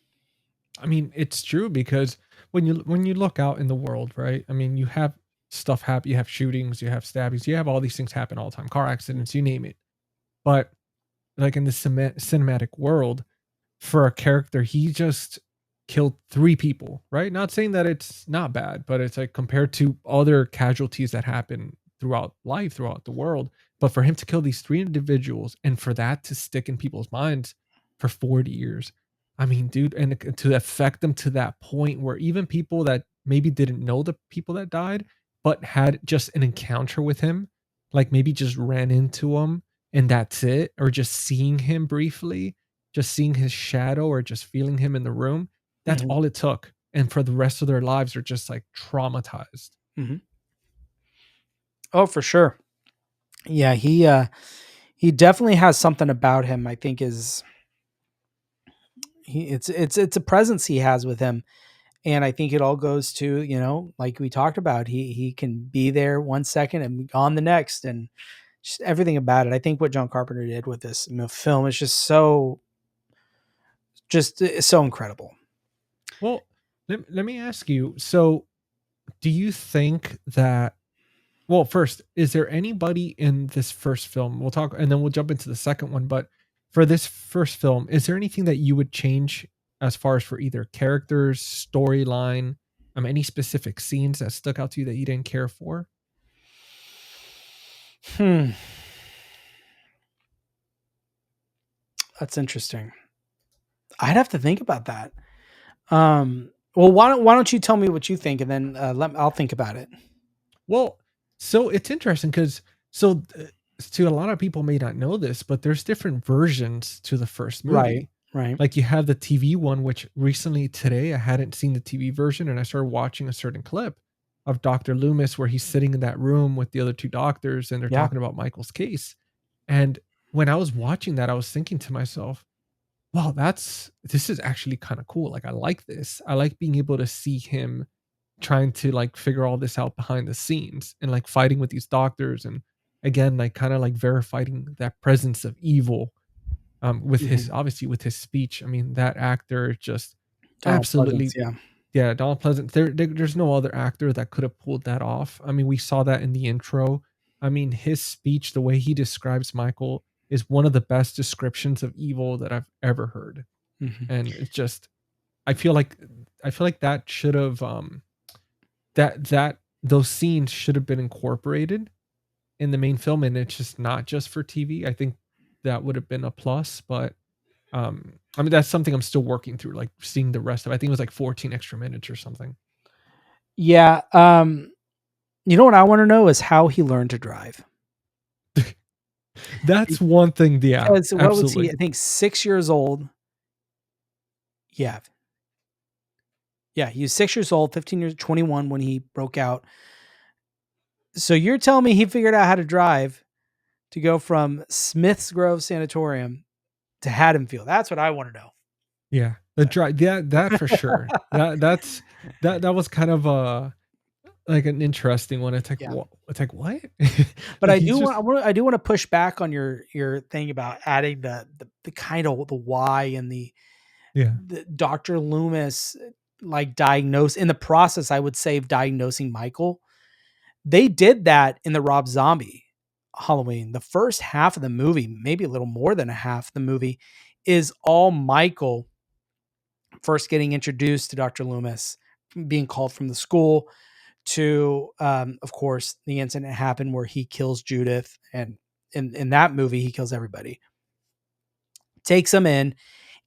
I mean, it's true because when you look out in the world, right? I mean, you have stuff happen, you have shootings, you have stabbings, you have all these things happen all the time, car accidents, you name it. But like in the cinematic world, for a character, he just killed 3 people, right? Not saying that it's not bad, but it's like compared to other casualties that happen throughout life, throughout the world. But for him to kill these 3 individuals and for that to stick in people's minds for 40 years, I mean, dude, and to affect them to that point where even people that maybe didn't know the people that died, but had just an encounter with him, like maybe just ran into him and that's it, or just seeing him briefly, just seeing his shadow or just feeling him in the room, that's Mhm, all it took. And for the rest of their lives, they're just like traumatized. mhm. Oh, for sure. Yeah, he definitely has something about him. I think is he it's a presence he has with him, and I think it all goes to, like we talked about, he can be there 1 second and be gone the next, and just everything about it. I think what John Carpenter did with this film is just so incredible. Well, let me ask you. So, do you think that, well, first, is there anybody in this first film? We'll talk and then we'll jump into the second one. But for this first film, is there anything that you would change as far as for either characters, storyline, any specific scenes that stuck out to you that you didn't care for? Hmm, that's interesting. I'd have to think about that. Well, why don't you tell me what you think, and then I'll think about it. Well, so it's interesting because so to a lot of people may not know this, but there's different versions to the first Right, movie. right. Like you have the TV one, which recently today I hadn't seen the TV version, and I started watching a certain clip of Dr. Loomis where he's sitting in that room with the other 2 doctors and they're Yeah. talking about Michael's case. And when I was watching that, I was thinking to myself, wow, this is actually kind of cool. Like I like this. I like being able to see him trying to like figure all this out behind the scenes and like fighting with these doctors and again like kind of like verifying that presence of evil with his Mhm. obviously with his speech. I mean that actor just Donald Pleasance, absolutely, yeah. yeah, Donald Pleasant. There's no other actor that could have pulled that off. I mean, we saw that in the intro. I mean, his speech, the way he describes Michael, is one of the best descriptions of evil that I've ever heard. Mhm. And it's just, I feel like, that should have, that those scenes should have been incorporated in the main film, and it's just not just for TV. I think that would have been a plus, but I mean, that's something I'm still working through, like seeing the rest of. I think it was like 14 extra minutes or something. Yeah, you know what I wanna know is how he learned to drive. That's one thing. Yeah, Because what was he? I absolutely. think 6 years old. Yeah. Yeah, he was 6 years old, 15 years 21 when he broke out. So you're telling me he figured out how to drive to go from Smith's Grove Sanatorium to Haddonfield? That's what I wanna know. Yeah, the dry. Yeah, that for sure. That was kind of like an interesting one. It's like Yeah. what? It's like what? But Like I he's do want just I do wanna push back on your thing about adding the kind of the why and yeah. the Dr. Loomis, like, diagnose in the process, I would say, of diagnosing Michael. They did that in the Rob Zombie Halloween. The first half of the movie, maybe a little more than a half of the movie, is all Michael first getting introduced to Dr. Loomis, being called from the school to, of course, the incident happened where he kills Judith, and in that movie, he kills everybody. Takes them in,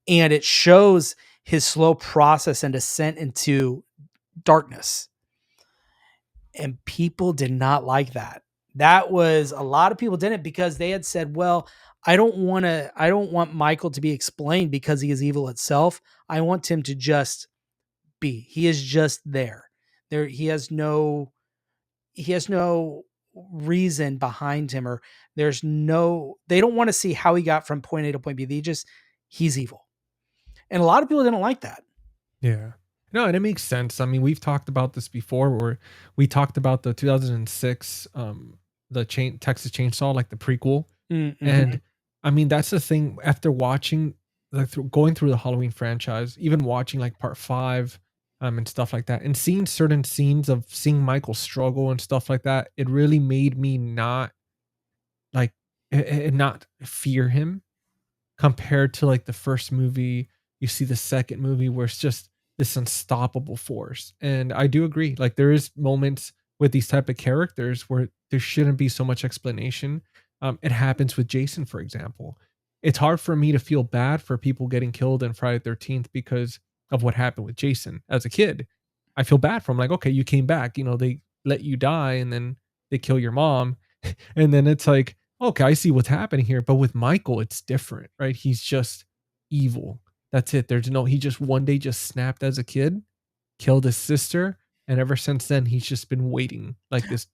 and it shows his slow process and descent into darkness. And people did not like that. That was a lot of people didn't, because they had said, well, I don't want Michael to be explained because he is evil itself. I want him to just be. He is just there. He has no reason behind him, or they don't want to see how he got from point A to point B. He's evil. And a lot of people didn't like that. Yeah. No, and it makes sense. I mean, we've talked about this before, where we talked about the 2006 Texas Chainsaw, like the prequel. Mm-hmm. And I mean, that's the thing, after watching, like, going through the Halloween franchise, even watching like part 5 and stuff like that, and seeing certain scenes of seeing Michael struggle and stuff like that, it really made me not like not fear him, compared to like the first movie. You see the second movie where it's just this unstoppable force. And I do agree, like, there is moments with these type of characters where there shouldn't be so much explanation. It happens with Jason, for example. It's hard for me to feel bad for people getting killed in Friday 13th because of what happened with Jason as a kid. I feel bad for him, like, okay, you came back, they let you die, and then they kill your mom. And then it's like, okay, I see what's happening here. But with Michael, it's different, right? He's just evil. That's it. He just one day just snapped as a kid, killed his sister, and ever since then, he's just been waiting like this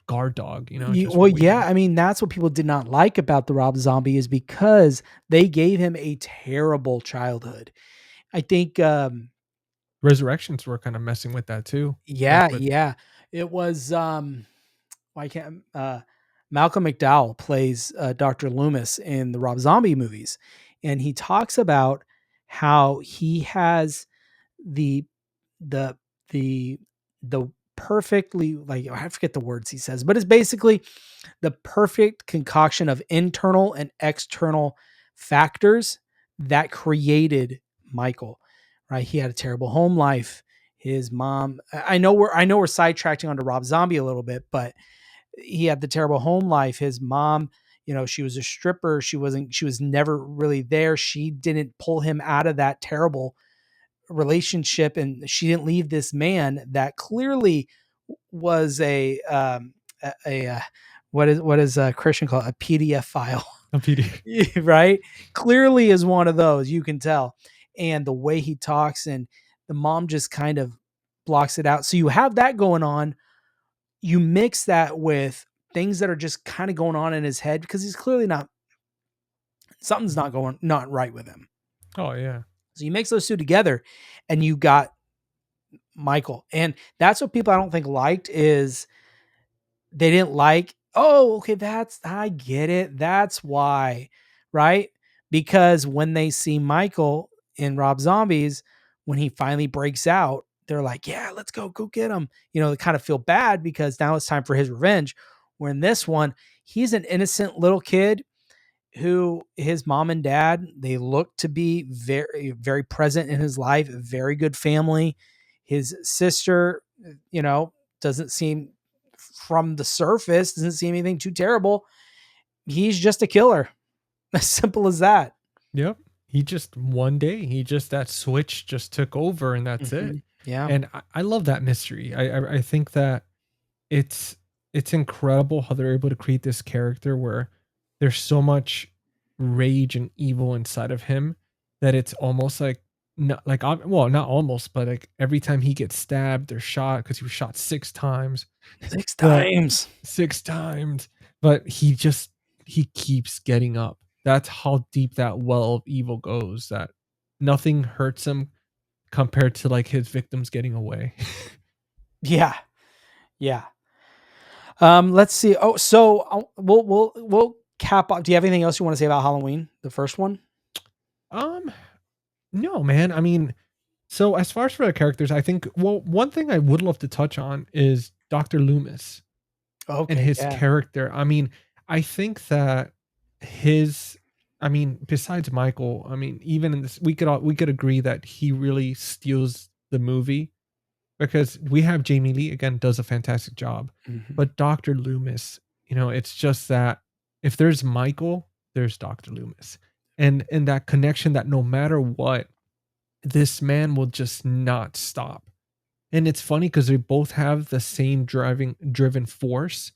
guard dog, just Well, waiting. yeah, I mean, that's what people did not like about the Rob Zombie, is because they gave him a terrible childhood. I think, Resurrections were kind of messing with that too. yeah, With yeah, it was, why can't, Malcolm McDowell plays Dr. Loomis in the Rob Zombie movies, and he talks about how he has the the the the perfectly, like, I forget the words he says, but it's basically the perfect concoction of internal and external factors that created Michael. Right? He had a terrible home life. His mom, I know we're sidetracking onto Rob Zombie a little bit, but he had the terrible home life. His mom, she was a stripper. She was never really there. She didn't pull him out of that terrible relationship, and she didn't leave this man that clearly was what is Christian call it? A PDF file. a PD. Right? Clearly is one of those, you can tell. And the way he talks, and the mom just kind of blocks it out. So you have that going on. You mix that with things that are just kind of going on in his head, because he's clearly something's not right with him. Oh yeah. So you mix those two together, and you got Michael. And that's what people, I don't think, liked, is they didn't like, oh, okay, I get it. That's why, right? Because when they see Michael in Rob Zombies, when he finally breaks out, they're like, yeah, let's go get him. They kind of feel bad because now it's time for his revenge. Where in this one, he's an innocent little kid who, his mom and dad, they look to be very, very present in his life, a very good family. His sister, doesn't seem, from the surface, doesn't seem anything too terrible. He's just a killer. As simple as that. Yep. He just one day, that switch just took over, and that's it. Yeah. And I love that mystery. I think that it's incredible how they're able to create this character where there's so much rage and evil inside of him that it's almost like, not like, well, not almost, but like every time he gets stabbed or shot, because he was shot 6 times. 6 times. 6 times. But he keeps getting up. That's how deep that well of evil goes, that nothing hurts him compared to like his victims getting away. Yeah. Yeah. Let's see. Oh, so we'll cap off. Do you have anything else you want to say about Halloween, the first one? No, man. I mean, so as far as for the characters, I think, well, one thing I would love to touch on is Dr. Loomis and his character. I mean, I think that besides Michael, I mean, even in this, we could agree that he really steals the movie, because we have Jamie Lee, again, does a fantastic job. Mm-hmm. But Dr. Loomis, it's just that if there's Michael, there's Dr. Loomis. and that connection that no matter what, this man will just not stop. And it's funny because they both have the same driven force.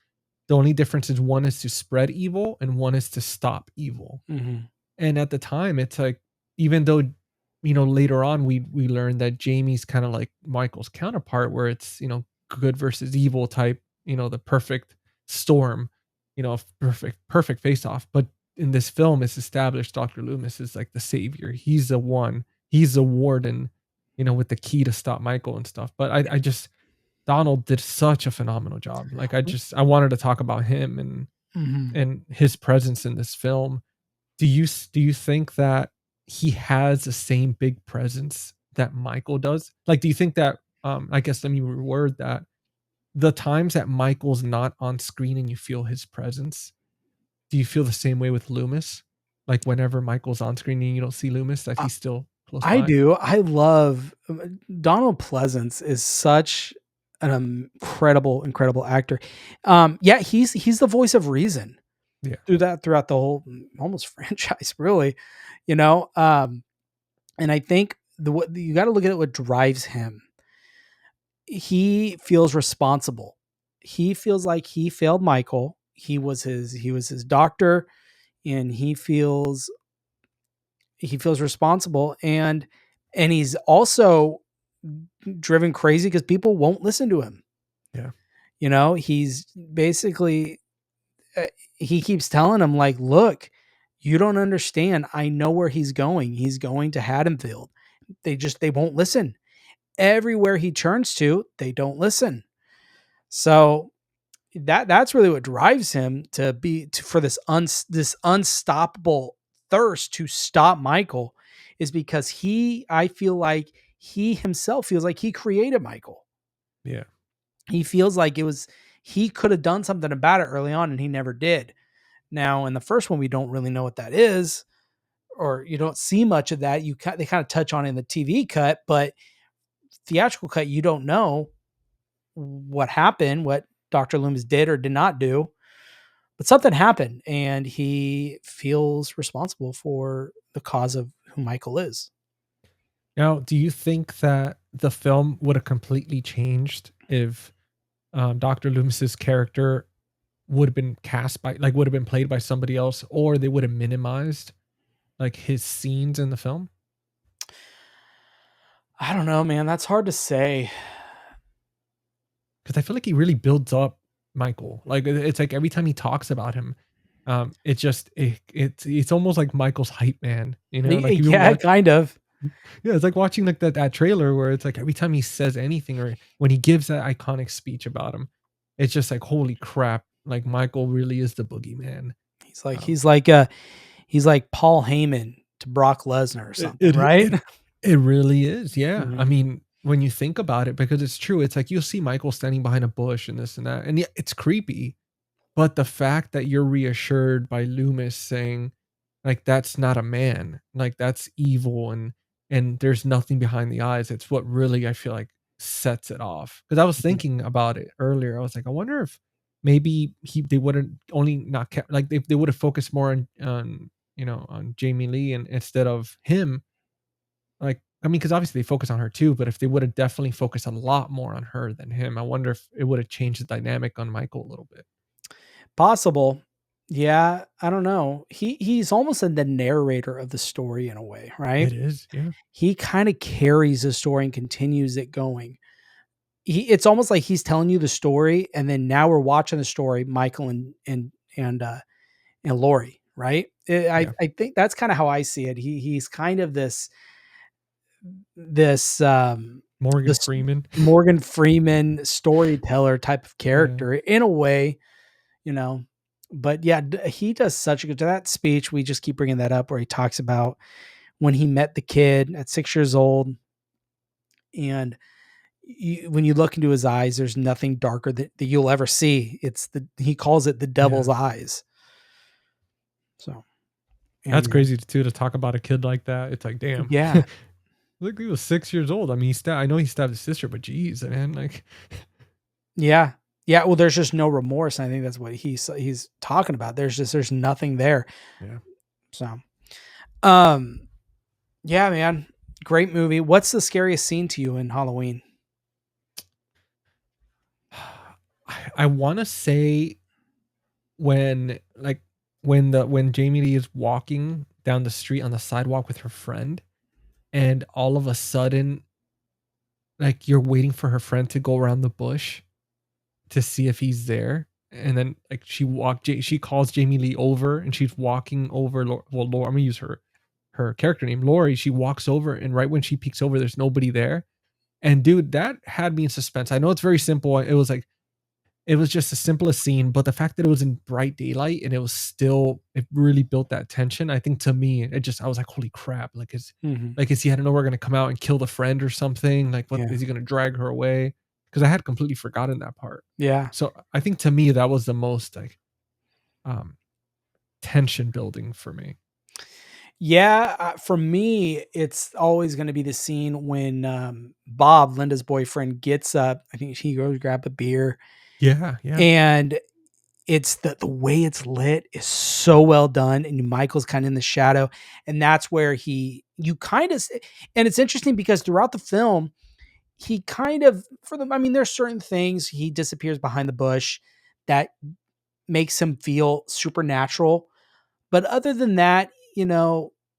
The only difference is one is to spread evil and one is to stop evil. Mhm. And at the time, it's like, even though, later on we learn that Jamie's kind of like Michael's counterpart, where it's, good versus evil type, the perfect storm, perfect face off. But in this film, it's established Dr. Loomis is like the savior. He's the one, he's the warden, with the key to stop Michael and stuff. But I just, Donald did such a phenomenal job. Like I wanted to talk about him Mhm. and his presence in this film. Do you think that he has the same big presence that Michael does? Like, do you think that, I guess let me reword that. The times that Michael's not on screen and you feel his presence, do you feel the same way with Loomis? Like whenever Michael's on screen and you don't see Loomis, that I he's still close I by? do. I love Donald Pleasance is such an incredible actor. Yeah, he's the voice of reason Yeah. throughout the whole almost franchise, really. You know, and I think what you got to look at what drives him. He feels responsible. He feels like he failed Michael. He was his doctor, and he feels responsible, and he's also driven crazy because people won't listen to him. Yeah. He's basically uh, he keeps telling him like, look, you don't understand. I know where he's going. He's going to Haddonfield. They won't listen. Everywhere he turns to, they don't listen. So that's really what drives him for this unstoppable thirst to stop Michael, is because I feel like he himself feels like he created Michael. Yeah. He feels like he could have done something about it early on and he never did. Now in the first one, we don't really know what that is, or you don't see much of that. They kind of touch on it in the TV cut, but theatrical cut, you don't know what happened, what Dr. Loomis did or did not do. But something happened and he feels responsible for the cause of who Michael is. Now, do you think that the film would have completely changed if Dr. Loomis's character would have been would have been played by somebody else, or they would have minimized like his scenes in the film? I don't know, man. That's hard to say. Because I feel like he really builds up Michael. Like it's like every time he talks about him, it's almost like Michael's hype man. Like if you Yeah, watch, kind of. yeah, it's like watching like that trailer where it's like every time he says anything or when he gives that iconic speech about him, it's just like holy crap! Like Michael really is the boogeyman. He's like Um, he's like uh he's like Paul Heyman to Brock Lesnar or something, it right? it it really is. Yeah, I Mhm. mean when you think about it, because it's true. It's like you'll see Michael standing behind a bush and this and that, and yeah, it's creepy. But the fact that you're reassured by Loomis saying, like, that's not a man, like that's evil and there's nothing behind the eyes, it's what really I feel like sets it off. Because I was Mhm. thinking about it earlier. I was like, I wonder if maybe they wouldn't only not kept like they would have focused more on Jamie Lee and instead of him. Like, I mean, because obviously they focus on her too, but if they would have definitely focused a lot more on her than him, I wonder if it would have changed the dynamic on Michael a little bit. Possible. Yeah, I don't know. He's almost the narrator of the story in a way, right? It is, yeah. He kind of carries the story and continues it going. It's almost like he's telling you the story, and then now we're watching the story, Michael and Laurie, right? I Yeah. I think that's kind of how I see it. He's kind of this um Morgan this Freeman. Morgan Freeman storyteller type of Yeah. character in a way, you know. But yeah, he does such a good that speech. We just keep bringing that up where he talks about when he met the kid at 6 years old, and when you look into his eyes, there's nothing darker that you'll ever see. He calls it the devil's Yeah. eyes. So, That's and crazy too to talk about a kid like that. It's like, damn. yeah, Look, he was 6 years old. I mean, I know he stabbed his sister, but geez, man, like, yeah, yeah. Well, there's just no remorse. And I think that's what he's talking about. There's nothing there. yeah. So, Um, yeah, man, great movie. What's the scariest scene to you in Halloween? I want to say when like when Jamie Lee is walking down the street on the sidewalk with her friend, and all of a sudden, like you're waiting for her friend to go around the bush to see if he's there, and then like she calls Jamie Lee over, and she's walking over. Laura, I'm gonna use her character name, Laurie. She walks over, and right when she peeks over, there's nobody there. And dude, that had me in suspense. I know it's very simple. It was just the simplest scene, but the fact that it was in bright daylight and it really built that tension. I think to me, I was like, holy crap! Mhm. Like is he, I don't know, we're gonna come out and kill the friend or something? Like, what Yeah. is he gonna drag her away? Because I had completely forgotten that part. Yeah. So I think to me that was the most like um tension building for me. Yeah, for me, it's always going to be the scene when Bob, Linda's boyfriend, gets up. I think he goes grab a beer, Yeah, yeah, and it's the way it's lit is so well done, and Michael's kind of in the shadow, and that's where you kind of, and it's interesting because throughout the film, he kind of I mean, there's certain things he disappears behind the bush that makes him feel supernatural, but other than that,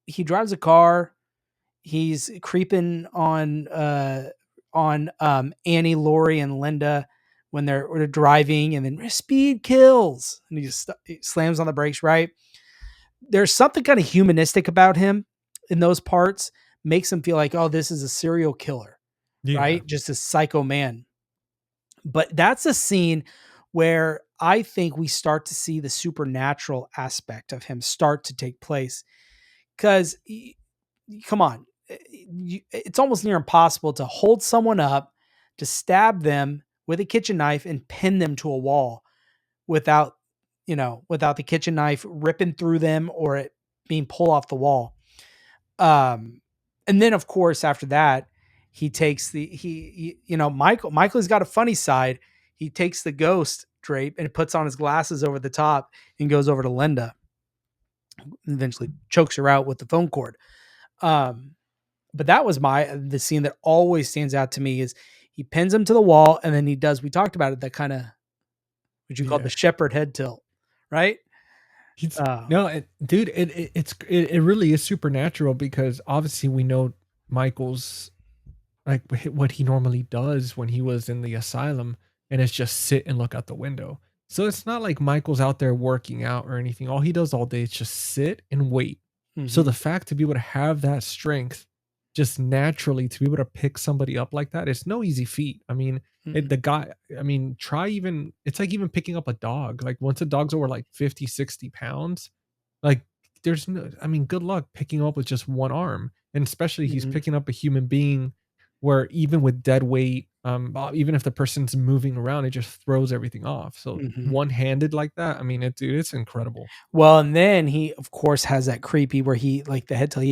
he drives a car. He's creeping on Annie, Lori, and Linda when they're driving, and then speed kills, and he slams on the brakes. Right, there's something kind of humanistic about him in those parts. Makes him feel like, oh, this is a serial killer, yeah. right? Just a psycho man. But that's a scene where I think we start to see the supernatural aspect of him start to take place. Because come on, it's almost near impossible to hold someone up, to stab them with a kitchen knife and pin them to a wall without, without the kitchen knife ripping through them or it being pulled off the wall. And then of course after that, he takes Michael's got a funny side. He takes the ghost drape and puts on his glasses over the top and goes over to Linda and eventually chokes her out with the phone cord. Um, but that was the scene that always stands out to me is he pins him to the wall and then he does, we talked about it, that kind of what you call the Yeah. shepherd head tilt, right? He's Uh, no, dude. It really is supernatural because obviously we know Michael's like what he normally does when he was in the asylum, and it's just sit and look out the window. So it's not like Michael's out there working out or anything. All he does all day is just sit and wait. So mhm, the fact to be able to have that strength just naturally to be able to pick somebody up like that, it's no easy feat. I mean, mhm, the guy, I mean, try even, it's like even picking up a dog. Like once a dog's over like 50, 60 pounds, like there's no, I mean, good luck picking up with just one arm. And especially he's mhm, picking up a human being where even with dead weight, even if the person's moving around, it just throws everything off. So mhm. one-handed like that, I mean, dude, it's incredible. Well, and then he, of course, has that creepy where he like the head tilt.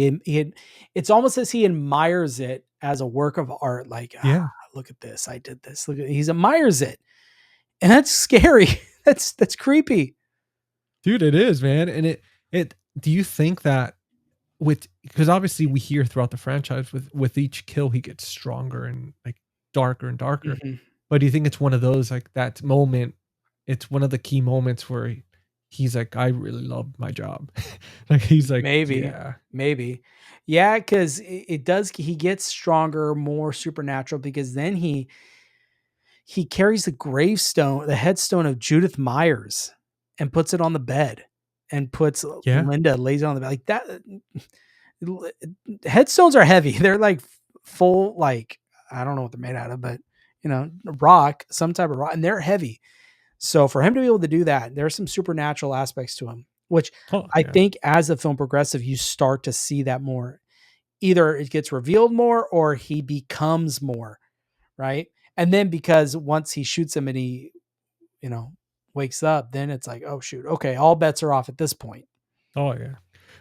It's almost as he admires it as a work of art. Like, Yeah, look at this, I did this. Look at he admires it, and that's scary. That's creepy. dude, it is, man. And do you think that with, because obviously we hear throughout the franchise with each kill he gets stronger and like darker and darker, Mhm. but do you think it's one of those like that moment, it's one of the key moments where he's like, I really love my job. Like he's like, Maybe, yeah, maybe, yeah, because it does. He gets stronger, more supernatural because then he carries the gravestone, the headstone of Judith Myers, and puts it on the bed, and puts yeah, Linda lays it on the bed like that. Headstones are heavy. They're like full, like I don't know what they're made out of, but rock, some type of rock, and they're heavy. So for him to be able to do that, there's some supernatural aspects to him, which oh I yeah, think as the film progresses, you start to see that more. Either it gets revealed more or he becomes more, right? And then because once he shoots him and he, you know, wakes up, then it's like, oh shoot, okay, all bets are off at this point. oh yeah.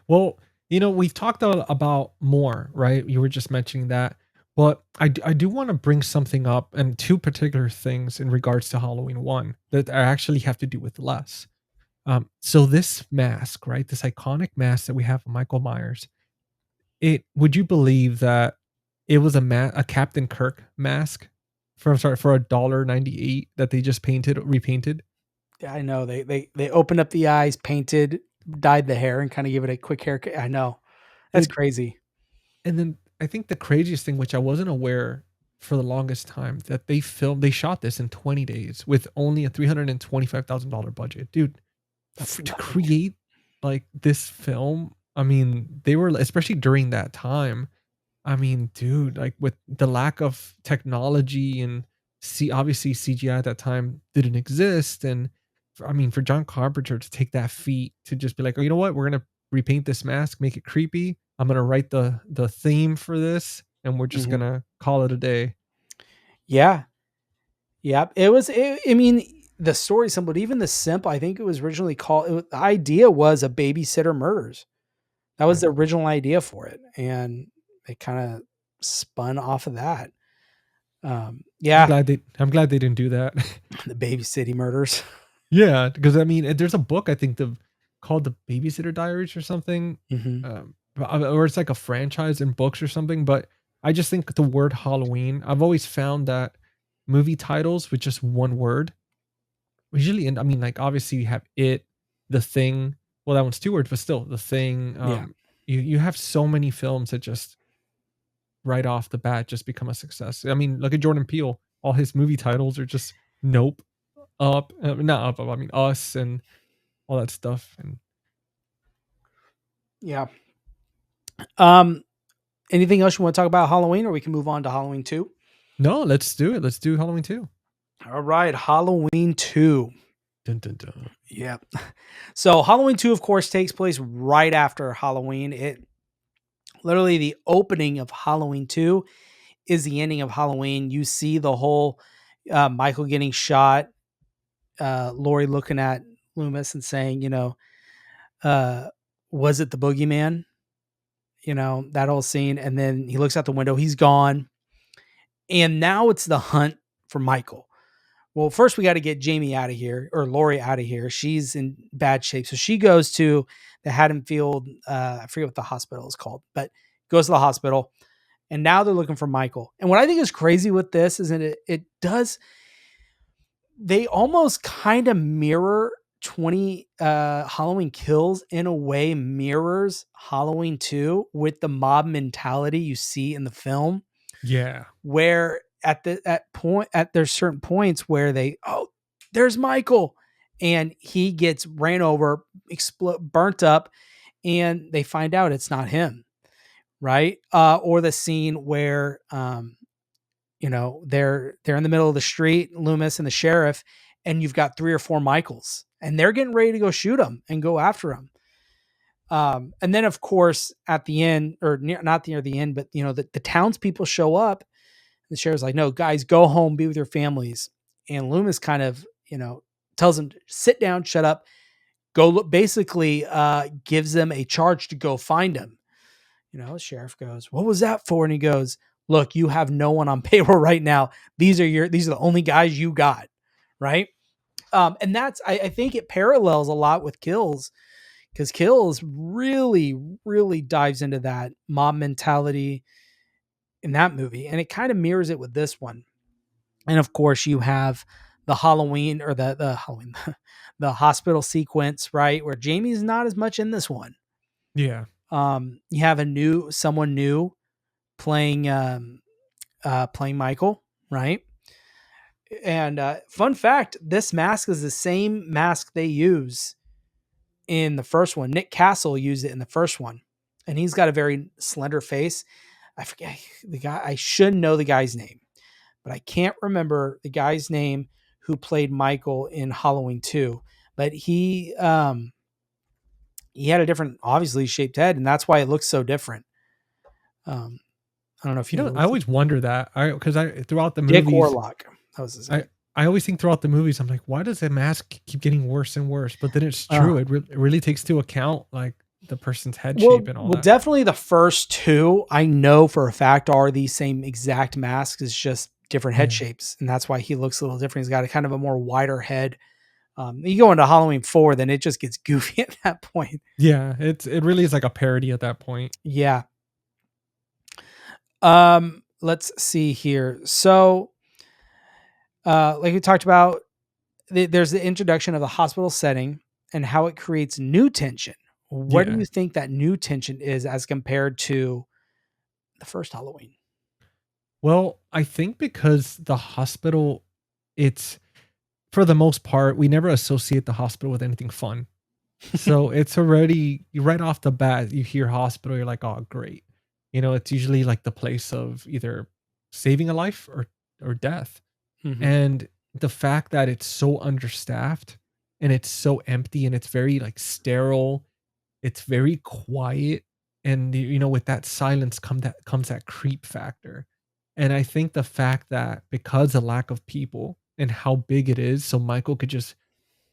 Well, we've talked about more, right? You were just mentioning that, but I do want to bring something up, and two particular things in regards to Halloween 1 that I actually have to do with less. So this mask, right? This iconic mask that we have of Michael Myers. Would you believe that it was a Captain Kirk mask for $1.98 that they just repainted? Yeah, I know. They opened up the eyes, painted, dyed the hair, and kind of give it a quick haircut. I know. That's Dude, crazy. and then I think the craziest thing, which I wasn't aware for the longest time, that they shot this in 20 days with only a $325,000 budget. Dude, That's to nothing. create like this film, I mean, they were, especially during that time, I mean, dude, like with the lack of technology and obviously CGI at that time didn't exist. And I mean, for John Carpenter to take that feat to just be like, oh, you know what, we're gonna repaint this mask, make it creepy. I'm gonna write the theme for this, and we're just Mhm. gonna call it a day. Yeah. Yep. It was, I mean, the story simple, but even the simple, I think it was originally the idea was a babysitter murders. That was Yeah. the original idea for it. And they kind of spun off of that. I'm Yeah. glad they didn't do that. The babysitting murders. Yeah, because I mean, there's a book I think called The Babysitter Diaries or something, Hmm. or it's like a franchise in books or something. But I just think the word Halloween. I've always found that movie titles with just one word usually, and I mean, like obviously you have it, The Thing. Well, that one's two words, but still, The Thing. Yeah. You have so many films that just right off the bat just become a success. I mean, look at Jordan Peele. All his movie titles are just Nope, Up, not Up. I mean, Us, and all that stuff. And Yeah. Um, Anything else you want to talk about Halloween, or we can move on to Halloween 2? no, let's do it. Let's do Halloween 2. All right. Halloween 2. Dun, dun, dun. Yeah. So Halloween 2, of course, takes place right after Halloween. It literally, the opening of Halloween 2 is the ending of Halloween. You see the whole Michael getting shot, Laurie looking at Loomis and saying, uh, was it the boogeyman? That whole scene. And then he looks out the window, he's gone. And now it's the hunt for Michael. Well, first we got to get Jamie out of here, or Laurie out of here. She's in bad shape. So she goes to the Haddonfield, I forget what the hospital is called, but goes to the hospital. And now they're looking for Michael. And what I think is crazy with this is that they almost kind of mirror 20 Halloween Kills, in a way mirrors Halloween 2 with the mob mentality you see in the film, Yeah. where there's certain points where there's Michael, and he gets ran over, burnt up, and they find out it's not him, right? Or the scene where they're in the middle of the street, Loomis and the sheriff, and you've got 3 or 4 Michaels, and they're getting ready to go shoot him and go after him. And then of course at the end, or not near the end, but the townspeople show up. The sheriff's like, no, guys, go home, be with your families. And Loomis kind of, tells them, sit down, shut up, go look, basically gives them a charge to go find him. The sheriff goes, what was that for? And he goes, look, you have no one on payroll right now. These are the only guys you got. Right. And I think it parallels a lot with Kills, because Kills really, really dives into that mob mentality in that movie. And it kind of mirrors it with this one. And of course you have the Halloween, or the Halloween, the hospital sequence, right? Where Jamie's not as much in this one. Yeah. You have someone new playing Michael, right? And fun fact, this mask is the same mask they use in the first one. Nick Castle used it in the first one, and he's got a very slender face. I forget the guy. I should know the guy's name, but I can't remember the guy's name who played Michael in Halloween 2. But he had a different, obviously shaped head, and that's why it looks so different. I don't know if you know. I always wonder that. Because throughout the Dick movies, Warlock. That was his name. I always think throughout the movies, I'm like, why does the mask keep getting worse and worse? But then it's true. It really takes into account like the person's head shape and all that. Definitely the first 2, I know for a fact, are the same exact masks. It's just different head shapes. And that's why he looks a little different. He's got a kind of a more wider head. You go into Halloween 4, then it just gets goofy at that point. Yeah, it really is like a parody at that point. Yeah. Let's see here. So, like we talked about, there's the introduction of the hospital setting and how it creates new tension. What do Yeah. you think that new tension is as compared to the first Halloween? Well, I think because the hospital, it's for the most part, we never associate the hospital with anything fun. So it's already right off the bat, you hear hospital, you're like, oh, great. It's usually like the place of either saving a life or death. Mhm. And the fact that it's so understaffed and it's so empty and it's very like sterile, it's very quiet. And with that silence comes that creep factor. And I think the fact that because of lack of people and how big it is, so Michael could just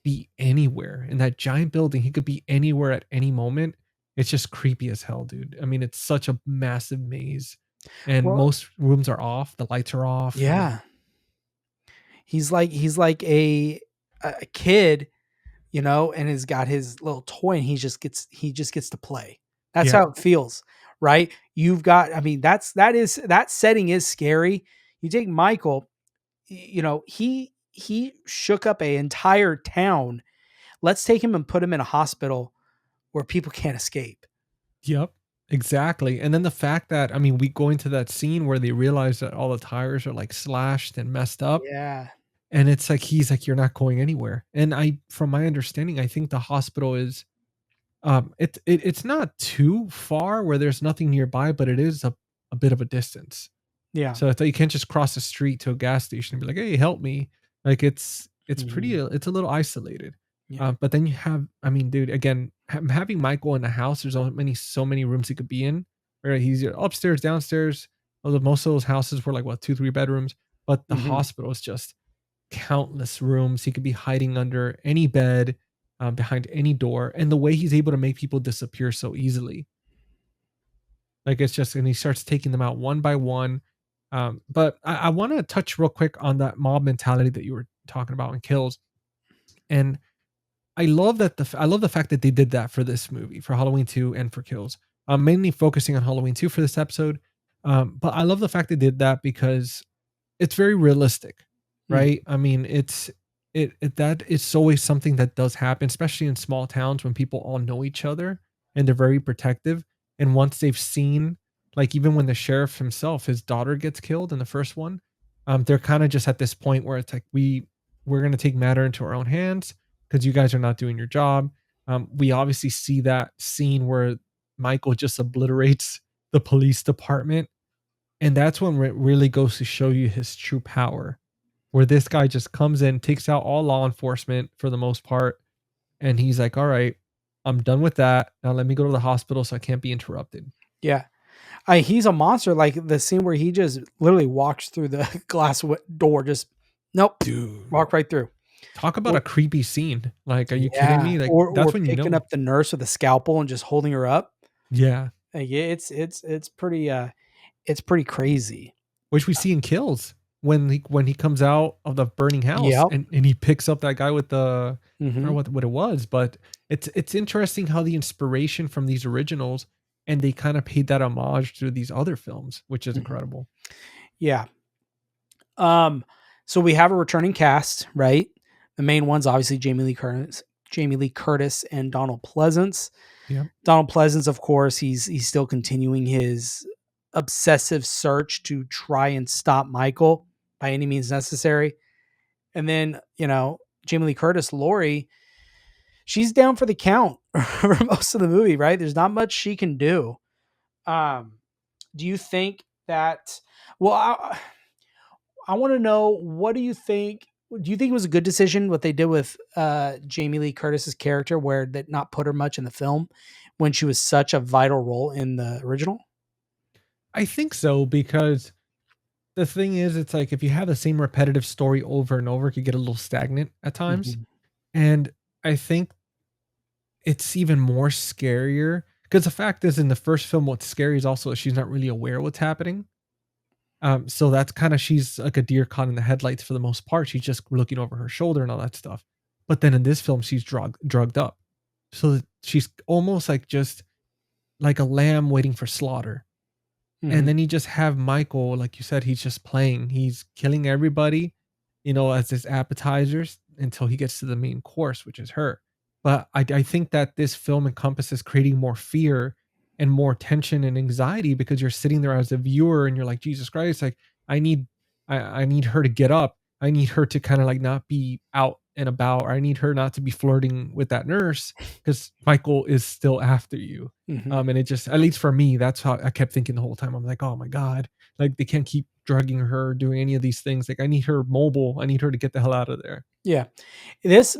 be anywhere in that giant building. He could be anywhere at any moment. It's just creepy as hell, dude. I mean, it's such a massive maze. And Well, most rooms are off, the lights are off. yeah. He's like a kid, and has got his little toy, and he just gets to play. That's Yep. how it feels, right? You've got, I mean, that setting is scary. You take Michael, he shook up a entire town. Let's take him and put him in a hospital where people can't escape. Yep. Exactly. And then the fact that, I mean, we go into that scene where they realize that all the tires are like slashed and messed up. Yeah. And it's like, he's like, you're not going anywhere. And from my understanding, I think the hospital is, it's not too far where there's nothing nearby, but it is a bit of a distance. Yeah. So you can't just cross the street to a gas station and be like, "Hey, help me." Like it's pretty Mhm. it's a little isolated. Yeah. But then you have, I mean, dude, again, having Michael in the house, there's so many rooms he could be in. Right? He's upstairs, downstairs. Although most of those houses were like what 2, 3 bedrooms, but the Mhm. hospital is just countless rooms. He could be hiding under any bed, behind any door, and the way he's able to make people disappear so easily. Like it's just, and he starts taking them out one by one. But I want to touch real quick on that mob mentality that you were talking about in Kills. And I love that I love the fact that they did that for this movie, for Halloween 2 and for Kills. I'm mainly focusing on Halloween 2 for this episode. But I love the fact they did that because it's very realistic, Mhm. right? I mean, that is always something that does happen, especially in small towns when people all know each other and they're very protective. And once they've seen, like even when the sheriff himself, his daughter gets killed in the first one, they're kind of just at this point where it's like we're gonna take matter into our own hands because you guys are not doing your job. We obviously see that scene where Michael just obliterates the police department, and that's when it really goes to show you his true power, where this guy just comes in, takes out all law enforcement for the most part, and he's like, "All right, I'm done with that. Now let me go to the hospital so I can't be interrupted." Yeah. He's a monster. Like the scene where he just literally walks through the glass door, just nope, Dude, walk right through. talk about Or, a creepy scene. Like, are you kidding yeah, me? Like, or that's when you picking know. up the nurse with a scalpel and just holding her up. Yeah, Like, yeah, it's pretty crazy. which we see in Kills when he comes out of the burning house Yep. and he picks up that guy with the, I Hmm. don't know what it was, but it's interesting how the inspiration from these originals, and they kind of paid that homage to these other films, which is Hmm. incredible. Yeah. So we have a returning cast, right? The main ones, obviously, Jamie Lee Curtis, and Donald Pleasance. Yeah. Donald Pleasance, of course, he's still continuing his obsessive search to try and stop Michael by any means necessary. And then, Jamie Lee Curtis, Laurie, she's down for the count for most of the movie, right? There's not much she can do. Um, do you think that? Well, I want to know, what do you think? Do you think it was a good decision what they did with Jamie Lee Curtis's character, where that not put her much in the film when she was such a vital role in the original? I think so, because the thing is, it's like if you have the same repetitive story over and over, it could get a little stagnant at times. Mhm. And I think it's even more scarier because the fact is, in the first film, what's scary is also that she's not really aware of what's happening. So that's kind of, she's like a deer caught in the headlights for the most part. She's just looking over her shoulder and all that stuff. But then in this film, she's drugged up, so she's almost like just like a lamb waiting for slaughter. and then you just have Michael, like you said, he's just playing. He's killing everybody, as his appetizers until he gets to the main course, which is her. But I think that this film encompasses creating more fear and more tension and anxiety because you're sitting there as a viewer and you're like, Jesus Christ, like I need I need her to get up. I need her to kind of like not be out and about, or I need her not to be flirting with that nurse because Michael is still after you. And it just, at least for me, that's how I kept thinking the whole time. I'm like, oh my God, like they can't keep drugging her, doing any of these things. Like I need her mobile. I need her to get the hell out of there. Yeah. This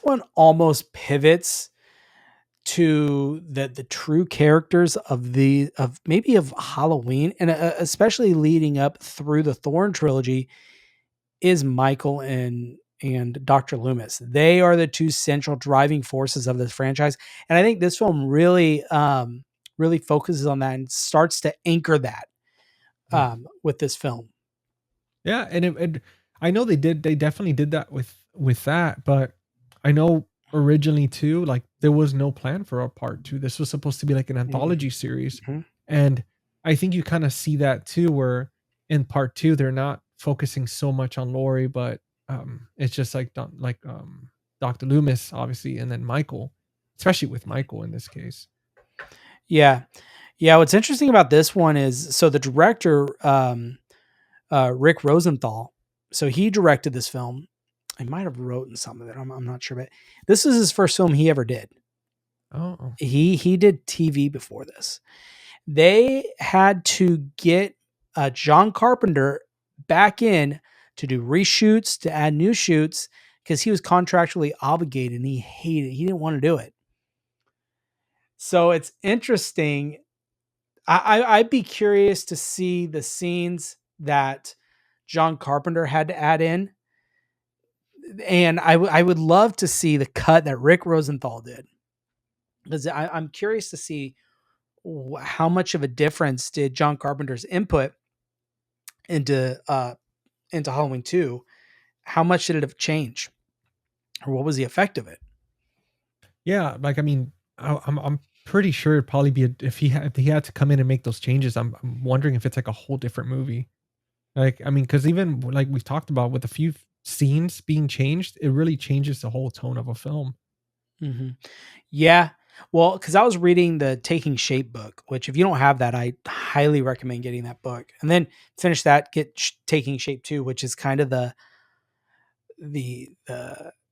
one almost pivots to the true characters of Halloween, and especially leading up through the Thorn trilogy is Michael and Dr. Loomis. They are the two central driving forces of this franchise, and I think this film really focuses on that and starts to anchor that with this film. Yeah, and I know they definitely did that with that, but I know originally too, like there was no plan for a part two. This was supposed to be like an anthology series, Mhm. and I think you kind of see that too, where in part two they're not focusing so much on Laurie, but it's just like Dr. Loomis, obviously, and then Michael, especially with Michael in this case. Yeah. Yeah. What's interesting about this one is, so the director, Rick Rosenthal, so he directed this film. I might have written some of it. I'm not sure, but this is his first film he ever did. Oh, He did TV before this. They had to get John Carpenter back in to do reshoots, to add new shoots, because he was contractually obligated and he didn't want to do it. So it's interesting. I'd be curious to see the scenes that John Carpenter had to add in. And I would love to see the cut that Rick Rosenthal did, because I'm curious to see how much of a difference did John Carpenter's input into Halloween 2, how much did it have changed, or what was the effect of it? yeah, like I mean, I'm pretty sure it'd probably be if he had to come in and make those changes. I'm wondering if it's like a whole different movie. Like I mean, because even like we've talked about with a few scenes being changed, it really changes the whole tone of a film. Mm-hmm. Yeah. Well, because I was reading the Taking Shape book, which if you don't have that, I highly recommend getting that book, and then finish that, get Taking Shape 2, which is kind of the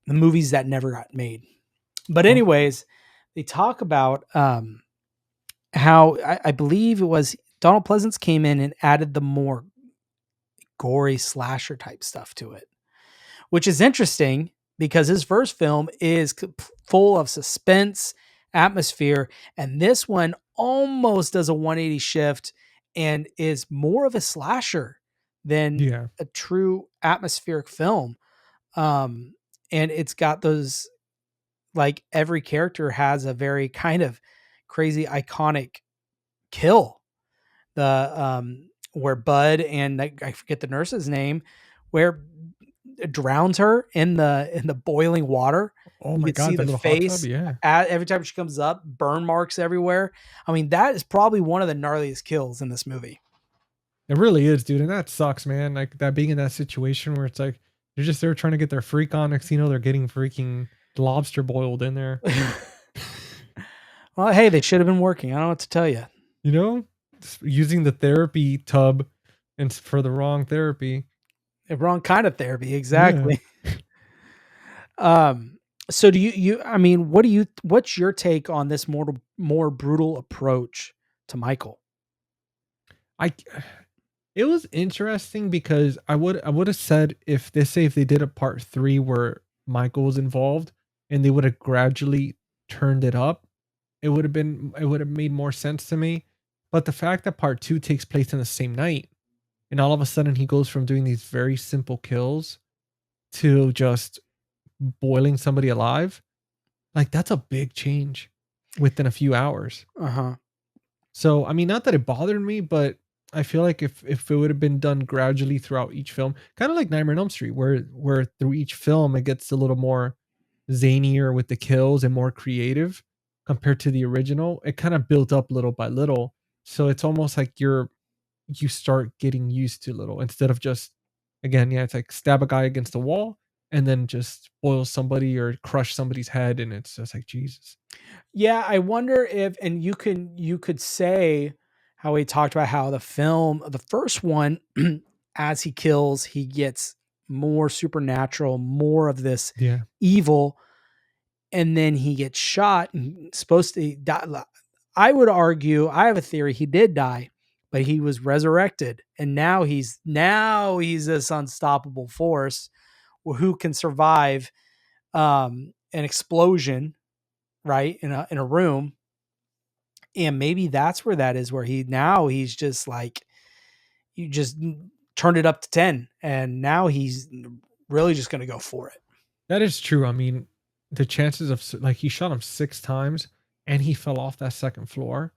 movies that never got made. But Oh, anyways, they talk about how I believe it was Donald Pleasance came in and added the more gory slasher type stuff to it, which is interesting because his first film is full of suspense, atmosphere, and this one almost does a 180 shift and is more of a slasher than yeah. a true atmospheric film. And it's got those, like, every character has a very kind of crazy iconic kill. The where Bud and I forget the nurse's name, where it drowns her in the boiling water. Oh You my could see God, the the little hot tub. face Yeah, every time she comes up, burn marks everywhere. I mean, that is probably one of the gnarliest kills in this movie. it really is, dude, and that sucks, man. Like that being in that situation where it's like they're just there trying to get their freak on. Next, thing you know, they're getting freaking lobster boiled in there. Well, hey, they should have been working. I don't know what to tell you. You know, just using the therapy tub and for the wrong therapy. The wrong kind of therapy, Yeah. exactly. So do you I mean, what's your take on this more brutal approach to Michael? I It was interesting because I would have said if they did a part 3 where Michael was involved and they would have gradually turned it up, it would have made more sense to me. But the fact that part 2 takes place in the same night and all of a sudden he goes from doing these very simple kills to just boiling somebody alive, like that's a big change within a few hours. Uh-huh. So, I mean, not that it bothered me, but I feel like if it would have been done gradually throughout each film, kind of like Nightmare on Elm Street, where through each film it gets a little more zanier with the kills and more creative compared to the original, it kind of built up little by little. So it's almost like you start getting used to little instead of just again, yeah, it's like stab a guy against the wall and then just boil somebody or crush somebody's head, and it's just like Jesus. Yeah, I wonder if, and you could say how he talked about how the first one, as he kills, he gets more supernatural, more of this Yeah. evil, and then he gets shot and supposed to die. I would argue, I have a theory, he did die, but he was resurrected, and now he's this unstoppable force who can survive an explosion, right, in a room. And maybe that's where that is, where he's just like, you just turned it up to 10, and now he's really just going to go for it. That is true. I mean, the chances of like he shot him 6 times and he fell off that second floor,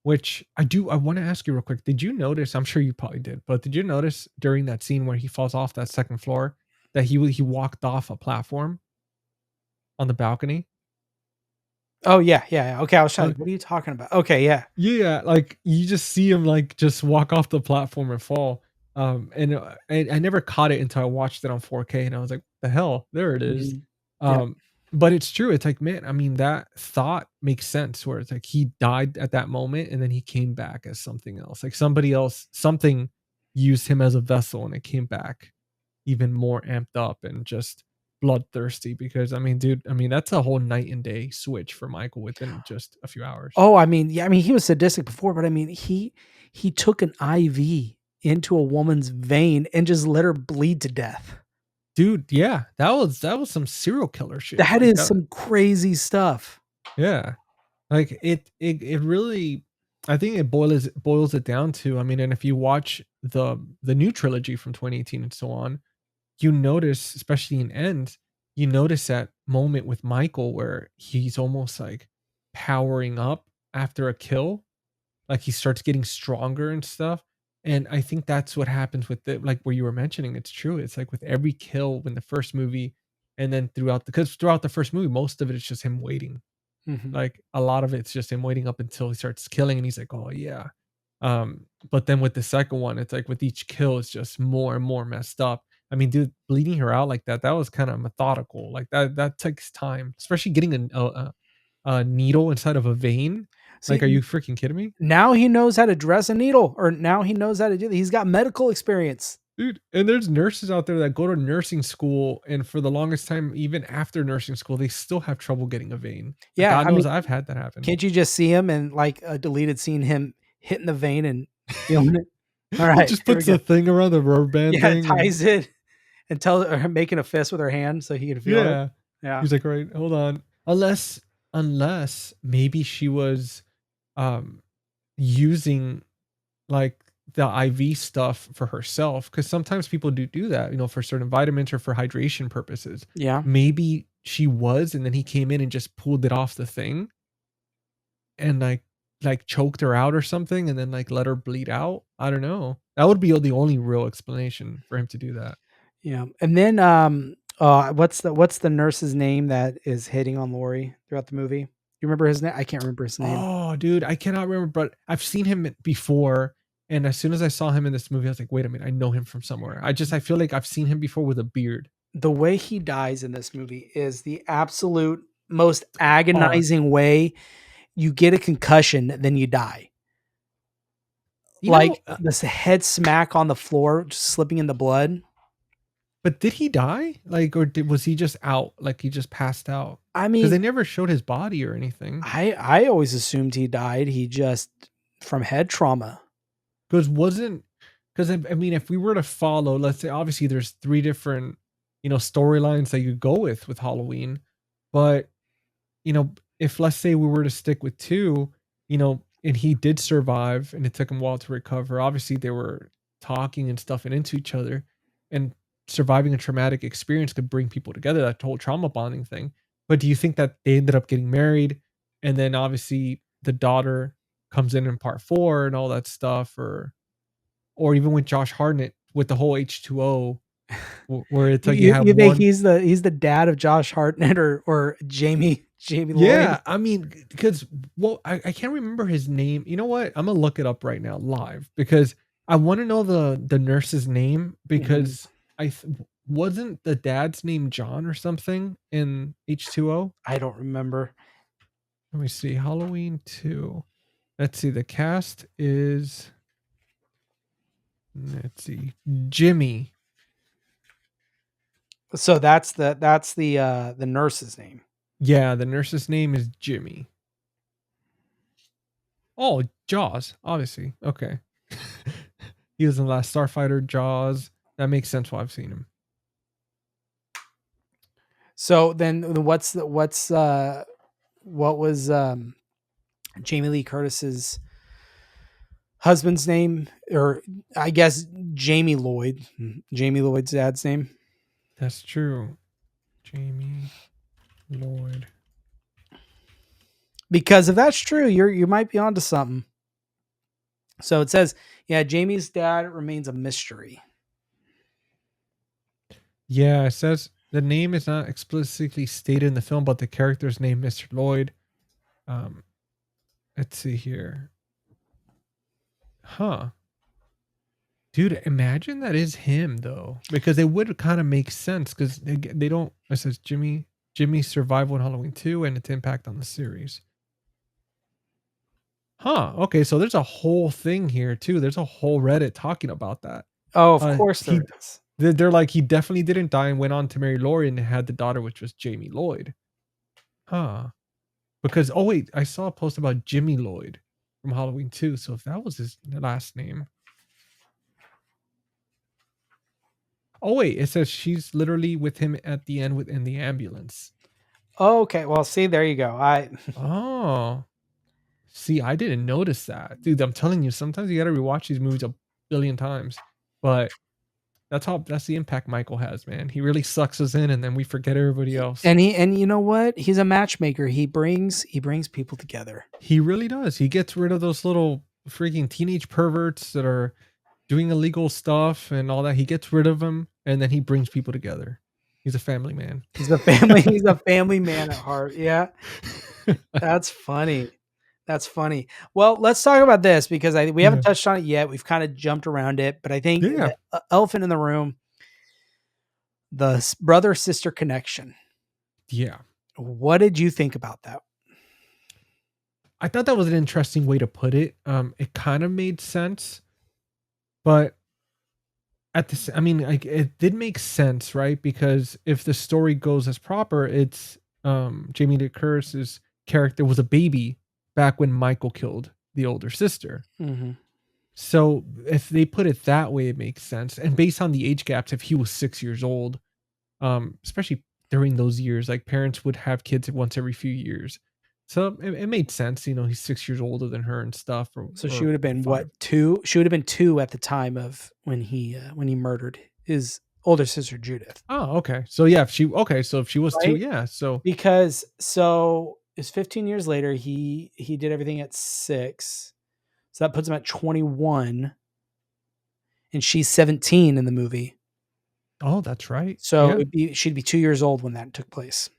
which I want to ask you real quick. Did you notice, I'm sure you probably did, but did you notice during that scene where he falls off that second floor that he walked off a platform on the balcony? Oh yeah, yeah. Okay, I was trying. What are you talking about? Okay, yeah. Yeah, like you just see him like just walk off the platform and fall. And I never caught it until I watched it on 4K, and I was like, "The hell, there it is." Mhm. Yep. Um, but it's true. It's like, man, I mean, that thought makes sense. Where it's like he died at that moment, and then he came back as something else. Like somebody else, something used him as a vessel, and it came back even more amped up and just bloodthirsty. Because I mean, dude, I mean, that's a whole night and day switch for Michael within just a few hours. Oh, I mean, yeah. I mean, he was sadistic before, but I mean, he took an IV into a woman's vein and just let her bleed to death. Dude, yeah, that was some serial killer shit, That like, is that some crazy stuff. yeah, like, it really I think it boils it down to, I mean, and if you watch the new trilogy from 2018 and so on, you notice, especially in End, you notice that moment with Michael where he's almost, like, powering up after a kill, like he starts getting stronger and stuff. And I think that's what happens with the like where you were mentioning, it's true. It's like with every kill in the first movie, and then throughout the first movie, most of it is just him waiting. Mhm. Like a lot of it's just him waiting up until he starts killing and he's like, oh yeah. But then with the second one, it's like with each kill, it's just more and more messed up. I mean, dude, bleeding her out like that, that was kind of methodical. Like that takes time, especially getting a needle inside of a vein. Like, are See, you freaking kidding me? now he knows how to dress a needle, or now he knows how to do that. He's got medical experience. Dude, and there's nurses out there that go to nursing school, and for the longest time, even after nursing school, they still have trouble getting a vein. Like, Yeah, God I mean, knows I've had that happen. can't you just see him in like a deleted scene, him hitting the vein and feeling it? All He right, just here we puts go. a thing around the rubber band Yeah, thing, and ties it and tell her, making a fist with her hand so he can feel it. yeah. Yeah. He's like, "Right, hold on." Unless maybe she was, um, using, like, the IV stuff for herself, because sometimes people do that, for certain vitamins or for hydration purposes. Yeah. Maybe she was, and then he came in and just pulled it off the thing and, like, choked her out or something and then, like, let her bleed out? I don't know. That would be the only real explanation for him to do that. Yeah. And then what's the nurse's name that is hitting on Lori throughout the movie? You remember his name? I can't remember his name. Oh, dude, I cannot remember, but I've seen him before, and as soon as I saw him in this movie, I was like, "Wait a minute, I know him from somewhere." I feel like I've seen him before with a beard. The way he dies in this movie is the absolute most Oh, agonizing way. You get a concussion, then you die. you know, Like this head smack on the floor, just slipping in the blood. but did he die? Like, or was he just out? Like, he just passed out? I Because they mean, never showed his body or anything. I always assumed he died. He just from head trauma. Because wasn't because I mean, if we were to follow, let's say, obviously, there's 3 different, storylines that you go with Halloween, but if let's say we were to stick with 2, and he did survive and it took him a while to recover. Obviously, they were talking and stuff and into each other, and surviving a traumatic experience could bring people together, that whole trauma bonding thing. But do you think that they ended up getting married, and then obviously the daughter comes in part 4 and all that stuff, or even with Josh Hartnett with the whole H2O? where it's like you have You think one. he's the dad of Josh Hartnett or Jamie Lloyd? Yeah, I mean, because I can't remember his name. You know what? I'm gonna look it up right now live because I want to know the nurse's name Mhm. because wasn't the dad's name John or something in H2O? I don't remember. Let me see. Halloween 2. Let's see. The cast is, let's see, Jimmy. So that's the nurse's name. Yeah, the nurse's name is Jimmy. Oh, Jaws, obviously. Okay. He was in the last Starfighter, Jaws. That makes sense why I've seen him. So then what was Jamie Lee Curtis's husband's name, or I guess Jamie Lloyd's dad's name? That's true. Jamie Lloyd. Because if that's true, you might be onto something. So it says, yeah, Jamie's dad remains a mystery. Yeah, it says the name is not explicitly stated in the film, but the character's name, Mr. Lloyd. Um, let's see here. Huh. Dude, imagine that is him though, because it would kind of make sense because they don't. It says Jimmy's survival in Halloween 2 and its impact on the series. Huh. Okay, so there's a whole thing here too. There's a whole Reddit talking about that. Oh, of course there is. They're like he definitely didn't die and went on to marry Laurie and had the daughter, which was Jamie Lloyd. Huh. Because oh wait, I saw a post about Jimmy Lloyd from Halloween 2. So if that was his last name. Oh wait, it says she's literally with him at the end within the ambulance. Okay, well, see, there you go. Oh. See, I didn't notice that. Dude, I'm telling you, sometimes you gotta rewatch these movies a billion times. But that's the impact Michael has, man. He really sucks us in and then we forget everybody else. and you know what? He's a matchmaker. He brings people together. He really does. He gets rid of those little freaking teenage perverts that are doing illegal stuff and all that. He gets rid of them and then he brings people together. He's a family man. He's a family man at heart. Yeah. That's funny. That's funny. Well, let's talk about this because we haven't touched on it yet. We've kind of jumped around it, but I think Yeah. the elephant in the room, the brother sister connection. Yeah. What did you think about that? I thought that was an interesting way to put it. It kind of made sense, but I mean, like it did make sense, right? Because if the story goes as proper, it's Jamie Lee Curtis's character was a baby back when Michael killed the older sister. Mm-hmm. So if they put it that way, it makes sense. And based on the age gaps, if he was 6 years old, especially during those years, like parents would have kids once every few years. So it made sense, you know, he's 6 years older than her and stuff. So she would have been 5. what, 2? She would have been 2 at the time of when he murdered his older sister Judith. Oh, okay. So yeah, if she was Right? 2, yeah. So Because it's 15 years later. He did everything at 6, so that puts him at 21, and she's 17 in the movie. oh, that's right. So Yeah. she'd be 2 years old when that took place.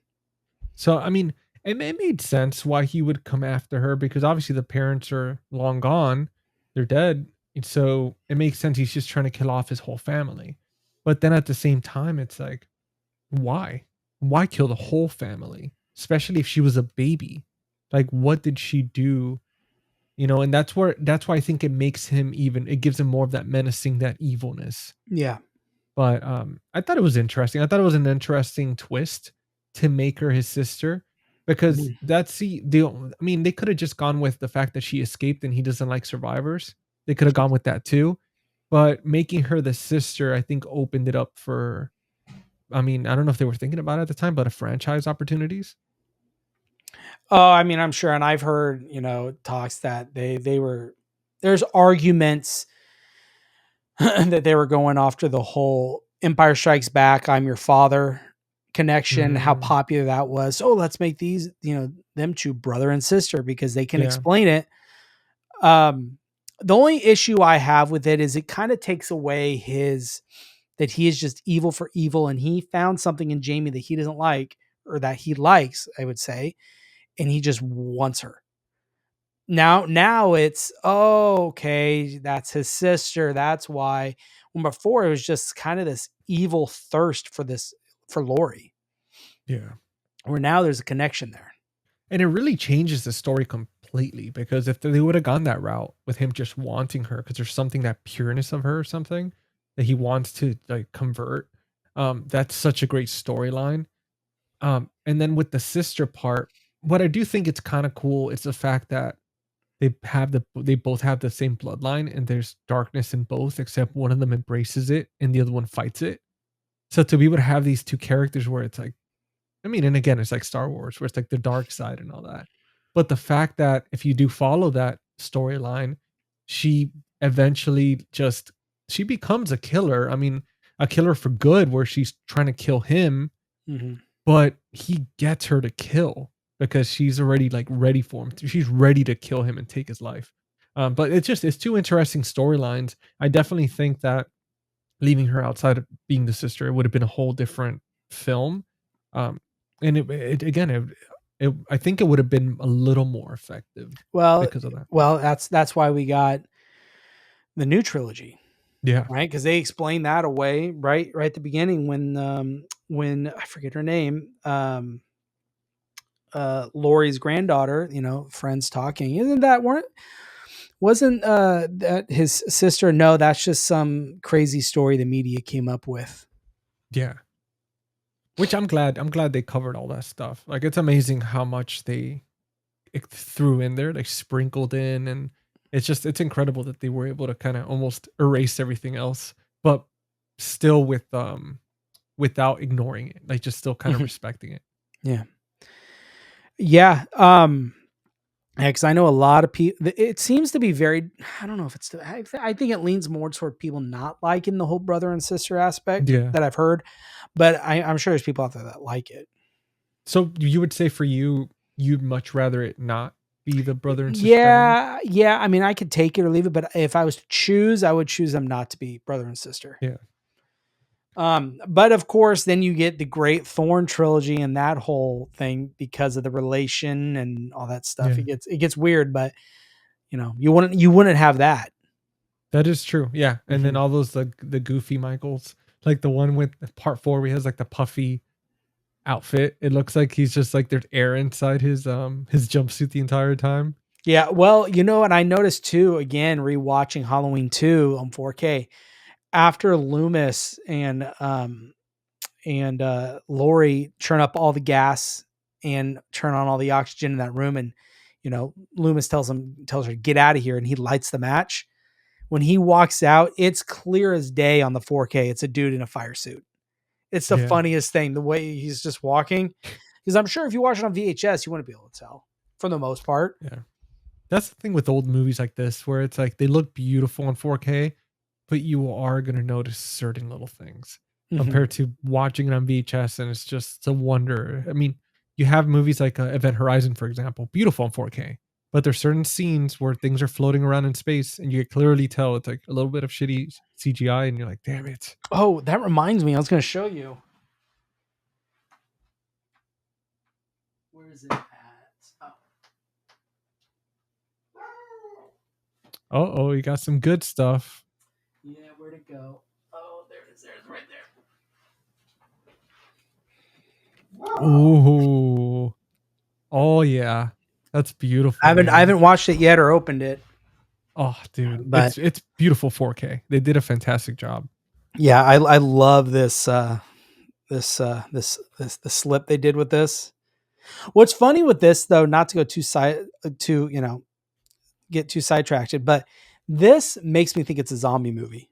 So I mean, it made sense why he would come after her because obviously the parents are long gone, they're dead, and so it makes sense he's just trying to kill off his whole family. But then at the same time, it's like, why? Why kill the whole family, especially if she was a baby? Like, what did she do? You know, and that's why I think it makes him it gives him more of that menacing, that evilness. Yeah. But I thought it was interesting. I thought it was an interesting twist to make her his sister because that's I mean, they could have just gone with the fact that she escaped and he doesn't like survivors. They could have gone with that too. But making her the sister, I think, opened it up for, I mean, I don't know if they were thinking about it at the time, but a franchise opportunities. Oh, I mean, I'm sure, and I've heard, talks that there's arguments that they were going after the whole Empire Strikes Back, I'm Your Father connection, how popular that was. So let's make these, them two brother and sister because they can explain it. The only issue I have with it is it kind of takes away his that he is just evil for evil, and he found something in Jamie that he doesn't like, or that he likes, I would say, and he just wants her. Now it's, oh, okay, that's his sister. That's why. When before it was just kind of this evil thirst for Laurie. Yeah. Where now there's a connection there. And it really changes the story completely, because if they would have gone that route with him just wanting her because there's something, that pureness of her or something that he wants to like convert, that's such a great storyline. And then with the sister part, what I do think it's kind of cool is the fact that they both have the same bloodline, and there's darkness in both, except one of them embraces it and the other one fights it. So to be able to have these two characters where it's like, I mean, and again, it's like Star Wars, where it's like the dark side and all that. But the fact that if you do follow that storyline, she eventually just she becomes a killer. I mean, a killer for good, where she's trying to kill him, Mhm. but he gets her to kill because she's already like ready for him. She's ready to kill him and take his life. But it's two interesting storylines. I definitely think that leaving her outside of being the sister, it would have been a whole different film. Um, and it again, I think it would have been a little more effective Well, because of that. that's why we got the new trilogy, Yeah, right? Because they explain that away right at the beginning when I forget her name, Laurie's granddaughter, friends talking. Isn't that wasn't that his sister? No, that's just some crazy story the media came up with. yeah. Which I'm glad they covered all that stuff. Like it's amazing how much they threw in there, like sprinkled in, and it's incredible that they were able to kind of almost erase everything else, but still without ignoring it, like just still kind of Mhm. respecting it. Yeah. Yeah. Because I know a lot of people. It seems to be very. I don't know if it's. I think it leans more toward people not liking the whole brother and sister aspect Yeah. that I've heard, but I'm sure there's people out there that like it. So you would say for you, you'd much rather it not be the brother and sister dynamic? Yeah, yeah. I mean, I could take it or leave it, but if I was to choose, I would choose them not to be brother and sister. Yeah. But of course, then you get the Great Thorn trilogy and that whole thing because of the relation and all that stuff. Yeah. It gets weird, but you wouldn't have that. That is true. Yeah. And then Mhm. all those the goofy Michaels, like the one with part 4 where he has like the puffy outfit. It looks like he's just like there's air inside his jumpsuit the entire time. Yeah, well, and I noticed too, again, rewatching Halloween 2 on 4K, after Loomis and Laurie turn up all the gas and turn on all the oxygen in that room, and Loomis tells her to get out of here, and he lights the match. When he walks out, it's clear as day on the 4K. It's a dude in a fire suit. It's the Yeah. funniest thing, the way he's just walking. Because I'm sure if you watch it on VHS, you wouldn't be able to tell for the most part. Yeah. That's the thing with old movies like this, where it's like they look beautiful in 4K, but you are going to notice certain little things Mhm. compared to watching it on VHS. And it's a wonder. I mean, you have movies like Event Horizon, for example, beautiful in 4K, but there's certain scenes where things are floating around in space and you can clearly tell it's like a little bit of shitty CGI, and you're like, damn it. Oh, that reminds me. I was going to show you. Where is it at? Oh. Oh, you got some good stuff. Yeah, where'd it go? Oh, there it is. There it's right there. Ooh. Oh, yeah. That's beautiful, I man. haven't watched it yet or opened it, Oh, dude, but it's beautiful 4K. They did a fantastic job. yeah, I love this the slip they did with this. What's funny with this though, not to go get too sidetracked, but this makes me think it's a zombie movie,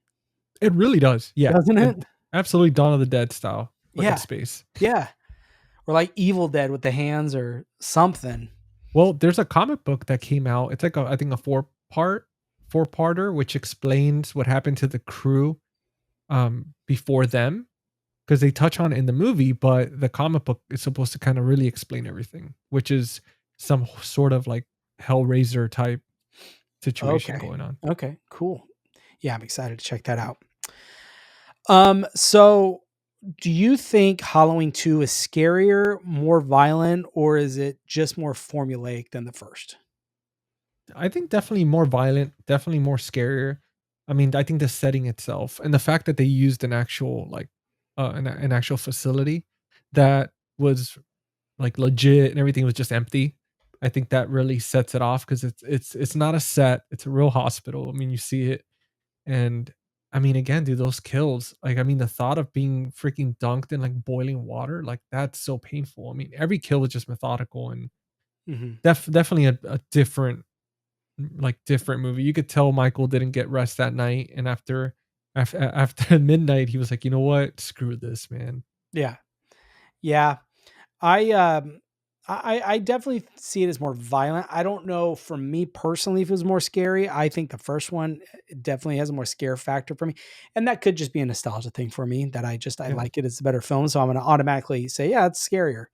It really does. Yeah. doesn't It, it? absolutely Dawn of the Dead style, but in Yeah, space. yeah, or like Evil Dead with the hands or something. Well, there's a comic book that came out. It's like I think a four-parter, which explains what happened to the crew before them, because they touch on it in the movie, but the comic book is supposed to kind of really explain everything, which is some sort of like Hellraiser type situation Okay, going on. okay, cool. Yeah, I'm excited to check that out. So do you think Halloween 2 is scarier, more violent, or is it just more formulaic than the first? I think definitely more violent, definitely more scarier. I mean, I think the setting itself and the fact that they used an actual like an actual facility that was like legit and everything was just empty. I think that really sets it off because it's not a set, it's a real hospital. I mean, you see it, and I mean, again, dude, those kills, like, I mean, the thought of being freaking dunked in like boiling water, like that's so painful. I mean, every kill was just methodical and Mhm. definitely a different like different movie. You could tell Michael didn't get rest that night, and after midnight, he was like, you know what, screw this, man. Yeah. Yeah. I I definitely see it as more violent. I don't know for me personally if it was more scary. I think the first one definitely has a more scare factor for me. And that could just be a nostalgia thing for me that I Yeah. like it. It's a better film. So I'm gonna automatically say, yeah, it's scarier.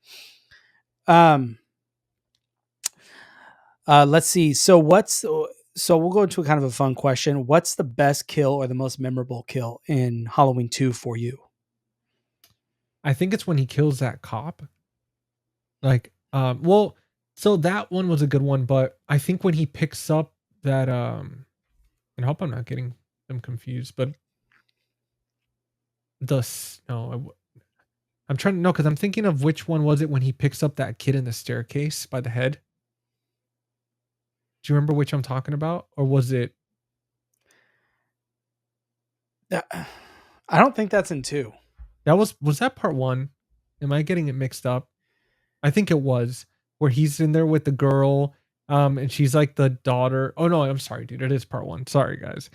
Um let's see. So we'll go into a kind of a fun question. What's the best kill or the most memorable kill in Halloween 2 for you? I think it's when he kills that cop. Like, well, so that one was a good one, but I think when he picks up that, and I hope I'm not getting them confused, but no, I'm trying to know because I'm thinking of which one was it when he picks up that kid in the staircase by the head. Do you remember which I'm talking about, or was it That- I don't think that's in 2. that was that part one? Am I getting it mixed up? I think it was where he's in there with the girl, and she's like the daughter. Oh no, I'm sorry, dude. It is part one. Sorry, guys.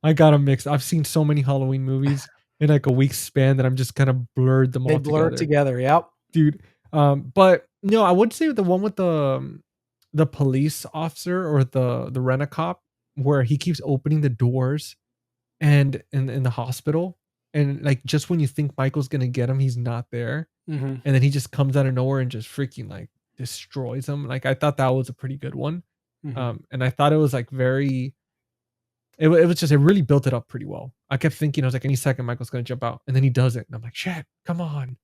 I got them mixed. I've seen so many Halloween movies in like a week's span that I'm just kind of blurred them They all blur it together, together. Yep. dude. But no, I would say the one with the police officer or the rent a cop where he keeps opening the doors and in the hospital, and like just when you think Michael's gonna get him, he's not there, Mhm. and then he just comes out of nowhere and just freaking like destroys him. Like I thought that was a pretty good one, Mhm. and I thought it was like very. It was just it really built it up pretty well. I kept thinking I was like any second Michael's gonna jump out, and then he doesn't, and I'm like shit, come on.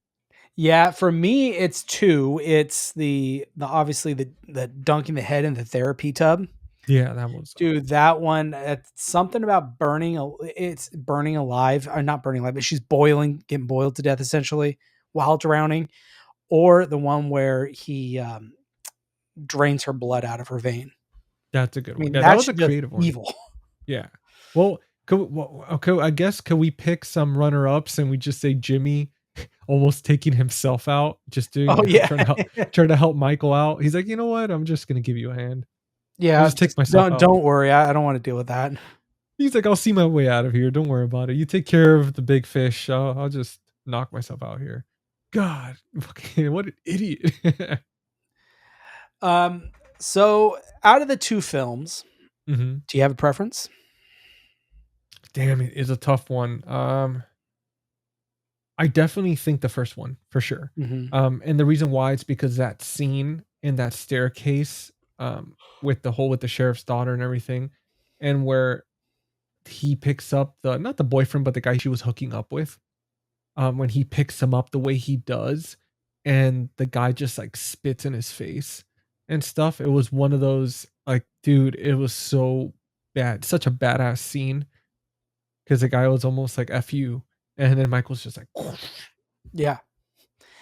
Yeah, for me, it's 2. It's the obviously the dunking the head in the therapy tub. Yeah, that was Dude, that one, it's something about it's burning alive, or not burning alive, but she's boiling, getting boiled to death essentially while drowning, or the one where he drains her blood out of her vein. that's a good I one. mean, Yeah, that that's was a just creative one. evil. Yeah. Well, okay, I guess could we pick some runner ups and we just say Jimmy almost taking himself out, just doing Oh yeah. trying to help Michael out. He's like, you know what? I'm just gonna give you a hand. I'll Yeah, just take just myself don't out. don't worry. I don't want to deal with that. He's like, I'll see my way out of here. Don't worry about it. You take care of the big fish. I'll just knock myself out here. God, fucking what an idiot. Um, so out of the 2 films, hmm do you have a preference? Damn, it is a tough one. I definitely think the first one for sure. Mhm. And the reason why it's because that scene in that staircase, with the sheriff's daughter and everything, and where he picks up the not the boyfriend but the guy she was hooking up with, when he picks him up the way he does, and the guy just like spits in his face and stuff. It was one of those like, dude, it was so bad, such a badass scene because the guy was almost like "f you," and then Michael's just like. Yeah.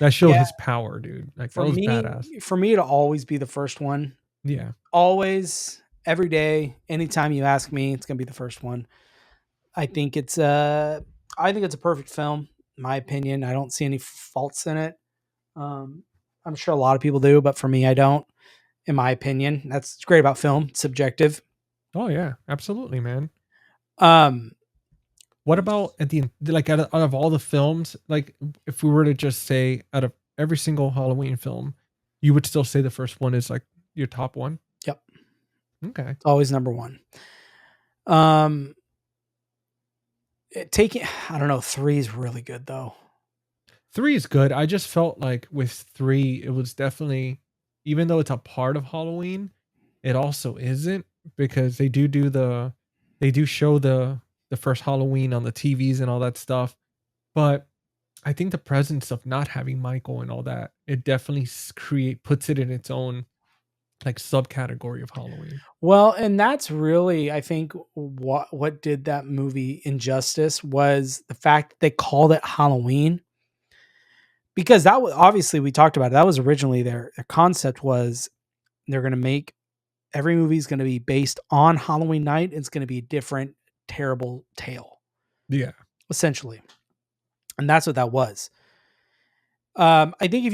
That showed Yeah, his power, dude. Like, that was badass. for me it'll always be the first one. Yeah. Always, every day, anytime you ask me, it's gonna be the first one. I think it's I think it's a perfect film, in my opinion. I don't see any faults in it. Um, I'm sure a lot of people do, but for me, I don't. In my opinion, that's what's great about film. It's subjective. Oh, yeah. Absolutely, man. Um, What about at the like, out of all the films, like, if we were to just say out of every single Halloween film, you would still say the first one is, like, your top one? yep, Okay. it's always number one. Um, taking, I don't know, 3 is really good though. 3 is good. I just felt like with 3, it was definitely even though it's a part of Halloween, it also isn't because they do show the first Halloween on the TVs and all that stuff. But I think the presence of not having Michael and all that, it definitely puts it in its own like subcategory of Halloween. Well, and that's really, I think, what did that movie injustice was the fact that they called it Halloween, because that was obviously, we talked about it, that was originally their concept was they're going to make every movie is going to be based on Halloween night. It's going to be a different terrible tale, Yeah. essentially, and that's what that was. I think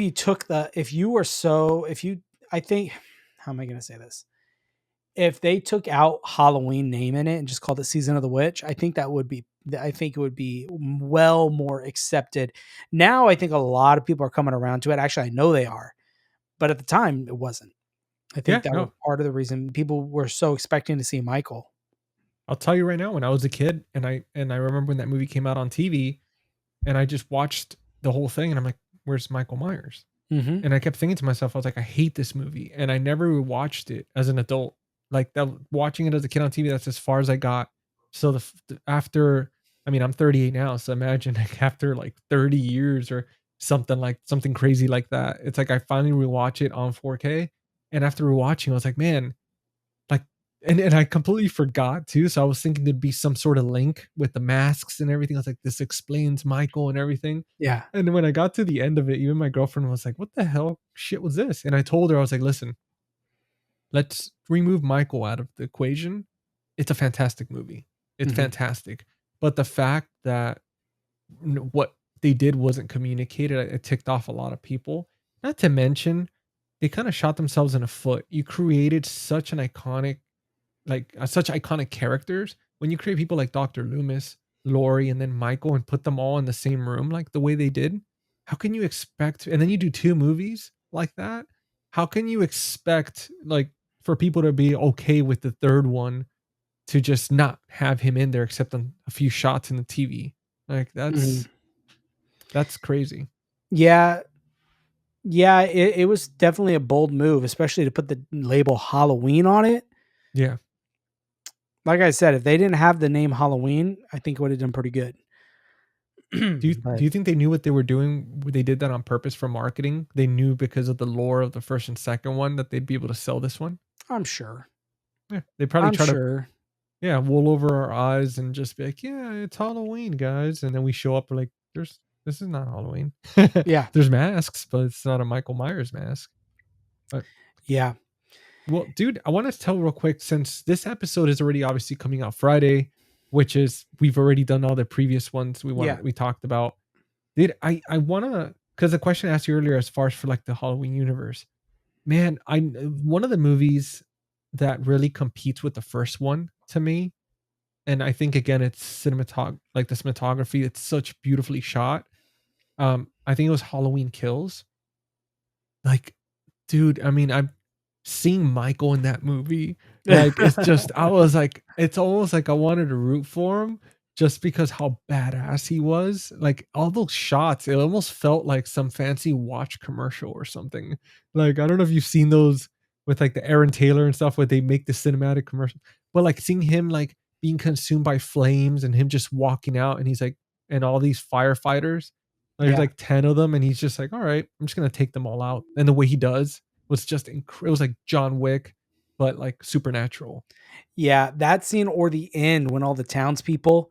I think, how am I going to say this? If they took out Halloween name in it and just called it Season of the Witch, I think it would be well more accepted. Now I think a lot of people are coming around to it. Actually, I know they are, but at the time it wasn't. I think Yeah, that was no. part of the reason people were so expecting to see Michael. I'll tell you right now, when I was a kid and I remember when that movie came out on TV and I just watched the whole thing and I'm like, where's Michael Myers? Mm-hmm. And I kept thinking to myself, I was like, I hate this movie. And I never watched it as an adult. Like that, watching it as a kid on TV, that's as far as I got. So after, I mean, I'm 38 now. So imagine like after like 30 years or something crazy like that. It's like I finally rewatch it on 4K. And after rewatching, I was like, man, like, and I completely forgot too. So I was thinking there'd be some sort of link with the masks and everything. I was like, this explains Michael and everything. Yeah. And then when I got to the end of it, even my girlfriend was like, what the hell shit was this? And I told her, I was like, listen, let's remove Michael out of the equation. It's a fantastic movie. It's Mhm. fantastic. But the fact that what they did wasn't communicated, it ticked off a lot of people. Not to mention, they kind of shot themselves in the foot. You created such an iconic, such iconic characters. When you create people like Dr. Loomis, Laurie, and then Michael and put them all in the same room like the way they did, how can you expect, and then you do two movies like that? How can you expect like for people to be okay with the third one to just not have him in there except on a few shots in the TV? Like Mhm. that's crazy. Yeah. Yeah. It was definitely a bold move, especially to put the label Halloween on it. Yeah. Like I said, if they didn't have the name Halloween, I think it would have done pretty good. Do But you think they knew what they were doing? They did that on purpose for marketing. They knew because of the lore of the first and second one that they'd be able to sell this one. I'm sure. Yeah, they probably I'm try to sure. wool over our eyes and just be like, yeah, it's Halloween, guys, and then we show up we're like, this is not Halloween. Yeah. There's masks, but it's not a Michael Myers mask. But Yeah. well, dude, I want to tell real quick since this episode is already obviously coming out Friday, which is we've already done all the previous ones Yeah. we talked about. Dude, I wanna because the question I asked you earlier as far as for like the Halloween universe, man, one of the movies that really competes with the first one to me, and I think again it's like the cinematography, it's such beautifully shot. I think it was Halloween Kills. Like, dude, I mean, I'm seeing Michael in that movie. Like, it's just, I was like, it's almost like I wanted to root for him just because how badass he was. Like, all those shots, it almost felt like some fancy watch commercial or something. Like, I don't know if you've seen those with like the Aaron Taylor and stuff where they make the cinematic commercial, but like seeing him like being consumed by flames and him just walking out and he's like, and all these firefighters. There's Yeah. like 10 of them, and he's just like, all right, I'm just gonna take them all out. And the way he does was just it was like John Wick, but like supernatural. Yeah. That scene or the end when all the townspeople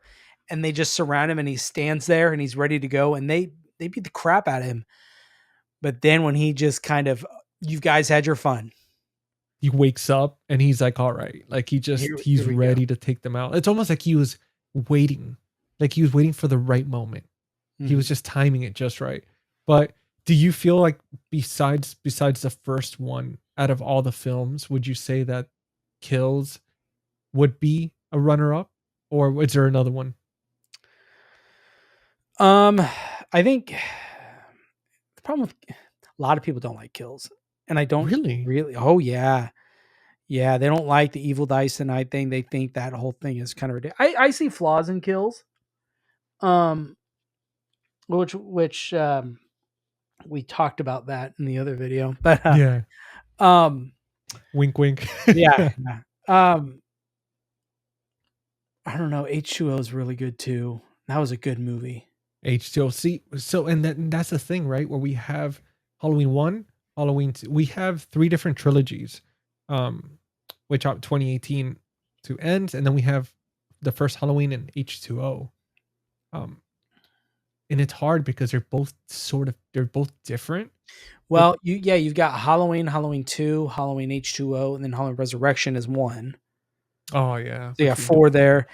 and they just surround him and he stands there and he's ready to go and they beat the crap out of him. But then when he just kind of, you guys had your fun. He wakes up and he's like, all right, like Here he's we go. ready to take them out. It's almost like he was waiting, like he was waiting for the right moment. He was Mhm. just timing it just right. But do you feel like besides the first one, out of all the films, would you say that Kills would be a runner up, or is there another one? Um, I think the problem with a lot of people don't like Kills, and I don't Really? really. Oh yeah, yeah, they don't like the evil dice and I thing. They think that whole thing is kind of ridiculous. I see flaws in Kills. Um, which we talked about that in the other video, but Yeah. um, Wink, wink. yeah, yeah. I don't know. H2O is really good too. That was a good movie. H2O. See, so and that's the thing, right? Where we have Halloween 1, Halloween 2. We have three different trilogies, um, which are 2018 to ends, and then we have the first Halloween and H2O. Um, and it's hard because they're both different. But Well, you've got Halloween, Halloween 2, Halloween H2O, and then Halloween Resurrection is one. oh yeah, So you I have see what you're 4 doing. there.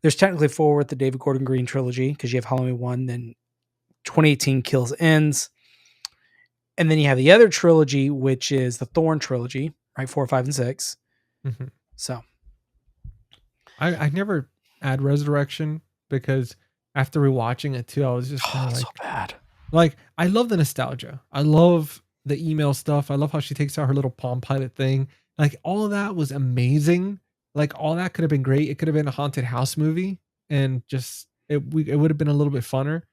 There's technically 4 with the David Gordon Green trilogy because you have Halloween 1, then 2018 Kills Ends, and then you have the other trilogy, which is the Thorn trilogy, right? 4, 5, and 6. Mhm. So I never add Resurrection because after rewatching it too, I was just kind of so bad. like I love the nostalgia. I love the email stuff. I love how she takes out her little Palm Pilot thing. Like all of that was amazing. Like all that could have been great. It could have been a haunted house movie, and just it would have been a little bit funner.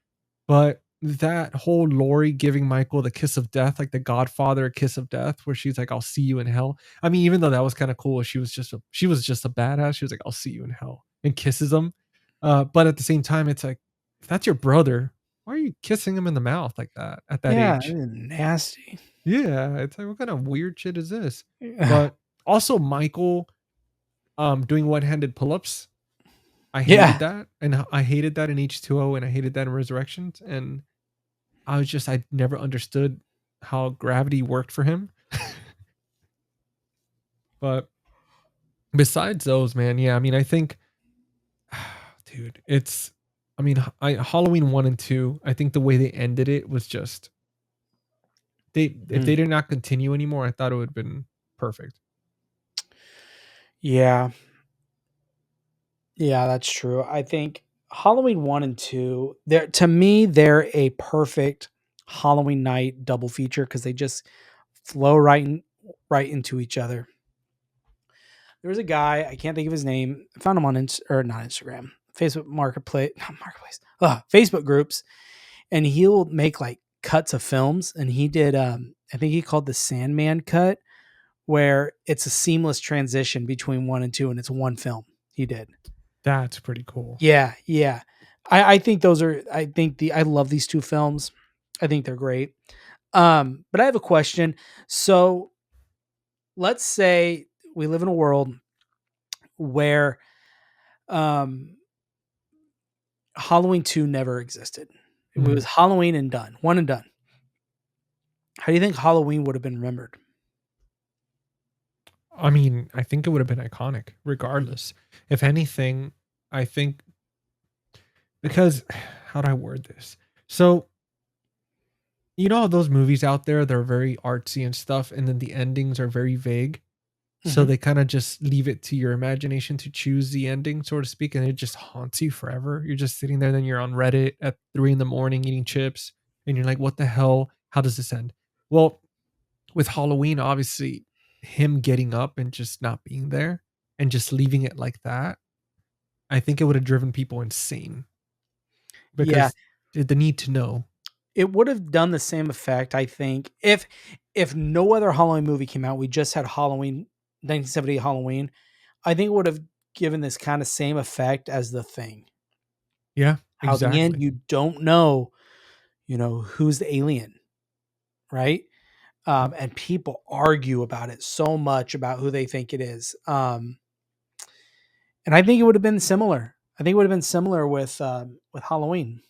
But that whole Laurie giving Michael the kiss of death, like the Godfather kiss of death, where she's like, "I'll see you in hell." I mean, even though that was kind of cool, she was just a badass. She was like, "I'll see you in hell," and kisses him. But at the same time, it's like, if that's your brother, why are you kissing him in the mouth like that at that Yeah, age? nasty. Yeah, it's like, what kind of weird shit is this? But also Michael doing one-handed pull-ups. I Yeah. hated that. And I hated that in H2O and I hated that in Resurrections. And I never understood how gravity worked for him. But besides those, man, yeah, I mean, I think, dude, I mean, Halloween 1 and 2, I think the way they ended it was just, if Mhm. they did not continue anymore, I thought it would have been perfect. Yeah. Yeah, that's true. I think Halloween 1 and 2, they're a perfect Halloween night double feature because they just flow right into each other. There was a guy, I can't think of his name. I found him on or not Instagram, Facebook Marketplace, not Marketplace, Facebook groups, and he'll make like cuts of films. And he did, I think he called the Sandman cut, where it's a seamless transition between 1 and 2, and it's one film he did. That's pretty cool. Yeah, yeah. I think those are. I love these two films. I think they're great. But I have a question. So let's say we live in a world where um Halloween 2 never existed. It was Mhm. Halloween and done. One and done. How do you think Halloween would have been remembered? I mean, I think it would have been iconic regardless. If anything, I think because how do I word this? So, you know how those movies out there, they're very artsy and stuff, and then the endings are very vague. So Mhm. they kind of just leave it to your imagination to choose the ending, so to speak, and it just haunts you forever. You're just sitting there, then you're on Reddit at 3 in the morning eating chips, and you're like, what the hell? How does this end? Well, with Halloween, obviously, him getting up and just not being there and just leaving it like that, I think it would have driven people insane Yeah, because the need to know. it would have done the same effect, I think, if no other Halloween movie came out, we just had Halloween 1978 Halloween. I think it would have given this kind of same effect as The Thing. Yeah, How the end exactly. you don't know, who's the alien, right? And people argue about it so much about who they think it is. And I think it would have been similar. I think it would have been similar with Halloween.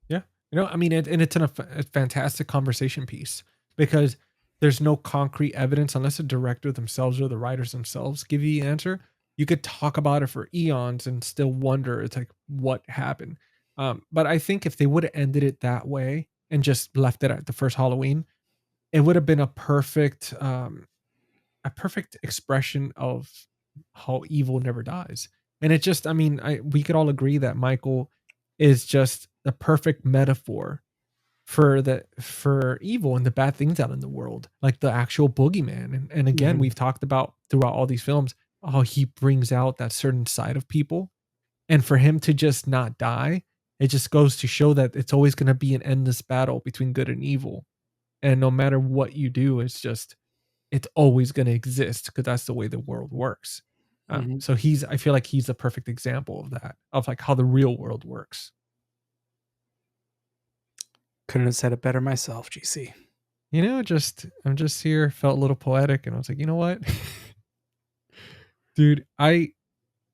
Yeah. I mean, and it's a fantastic conversation piece because there's no concrete evidence unless the director themselves or the writers themselves give you the answer. You could talk about it for eons and still wonder it's like what happened. But I think if they would have ended it that way and just left it at the first Halloween, it would have been a perfect expression of how evil never dies. And it just, I mean, we could all agree that Michael is just the perfect metaphor for evil and the bad things out in the world, like the actual boogeyman. And again, Mhm, we've talked about throughout all these films how he brings out that certain side of people. And for him to just not die, it just goes to show that it's always going to be an endless battle between good and evil. And no matter what you do, it's always going to exist because that's the way the world works. mhm. So I feel like he's the perfect example of that, of like how the real world works. Couldn't have said it better myself, GC. I'm just here, felt a little poetic, and I was like, you know what, dude, I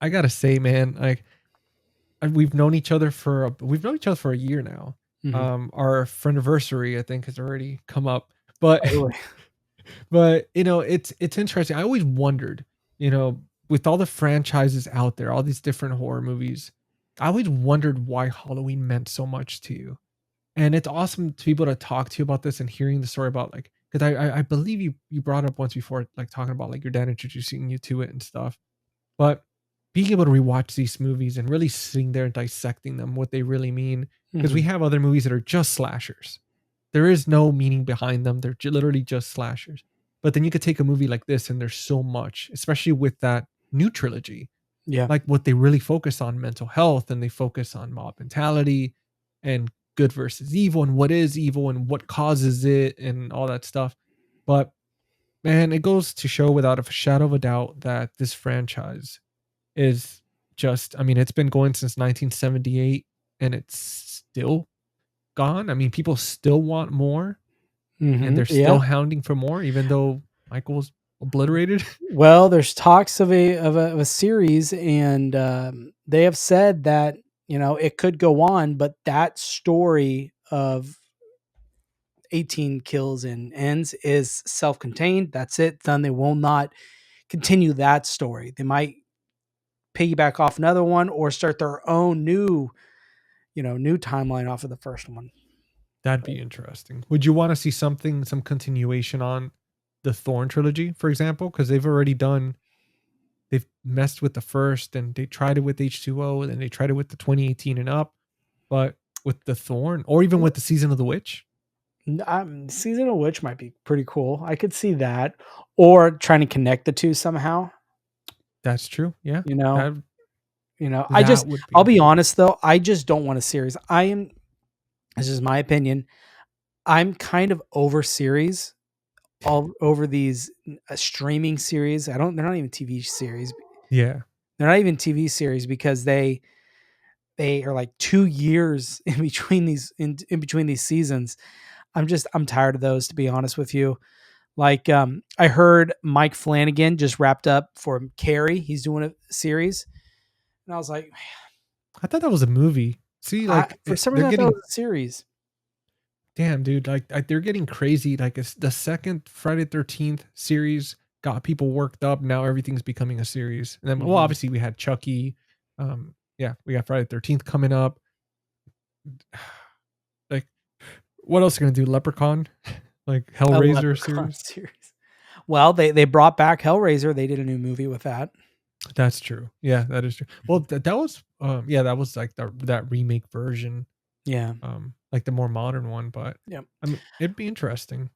gotta say, man, like we've known each other for a year now. Mhm. Our friendiversary, I think, has already come up, but Oh, really? but it's interesting. I always wondered, with all the franchises out there, all these different horror movies, I always wondered why Halloween meant so much to you. And it's awesome to be able to talk to you about this and hearing the story about, like, because I believe you brought it up once before, like talking about like your dad introducing you to it and stuff. But being able to rewatch these movies and really sitting there and dissecting them, what they really mean, because we Mhm. have other movies that are just slashers. There is no meaning behind them. They're literally just slashers. But then you could take a movie like this and there's so much, especially with that new trilogy, Yeah. like what they really focus on mental health, and they focus on mob mentality and good versus evil and what is evil and what causes it and all that stuff. But man, it goes to show without a shadow of a doubt that this franchise is just, I mean, it's been going since 1978 and it's still gone. I mean, people still want more and they're still Yeah. hounding for more, even though Michael's obliterated. Well, there's talks of a series, and they have said that it could go on, but that story of 18 kills and ends is self-contained. That's it. Done. They will not continue that story. They might piggyback off another one or start their own new timeline off of the first one. That'd be interesting. Would you want to see some continuation on the Thorn trilogy, for example? Because they've messed with the first and they tried it with H2O and then they tried it with the 2018 and up, but with the Thorn or even with the Season of the Witch. Season of Witch might be pretty cool. I could see that, or trying to connect the two somehow. That's true. Yeah. You know, That I would I'll be. be honest though, I just don't want a series. This is my opinion. I'm kind of over series, all over these streaming series. They're not even TV series. Yeah. They're not even TV series because they are like 2 years in between in between these seasons. I'm tired of those, to be honest with you. Like, I heard Mike Flanagan just wrapped up for Carrie. He's doing a series, and I was like, I thought that was a movie. See, like for some they're reason, I thought it getting, was a series. damn, dude, like they're getting crazy. Like it's the second Friday 13th series got people worked up. Now everything's becoming a series. And then, well, Mhm. obviously we had Chucky. Yeah, we got Friday 13th coming up. Like, what else are gonna do? Leprechaun, like A Hellraiser Leprechaun series. series. Well, they brought back Hellraiser. They did a new movie with that. That's true. Yeah, that is true. Well, that was yeah, that was like that remake version, Yeah. like the more modern one. But Yep. I mean, it'd be interesting.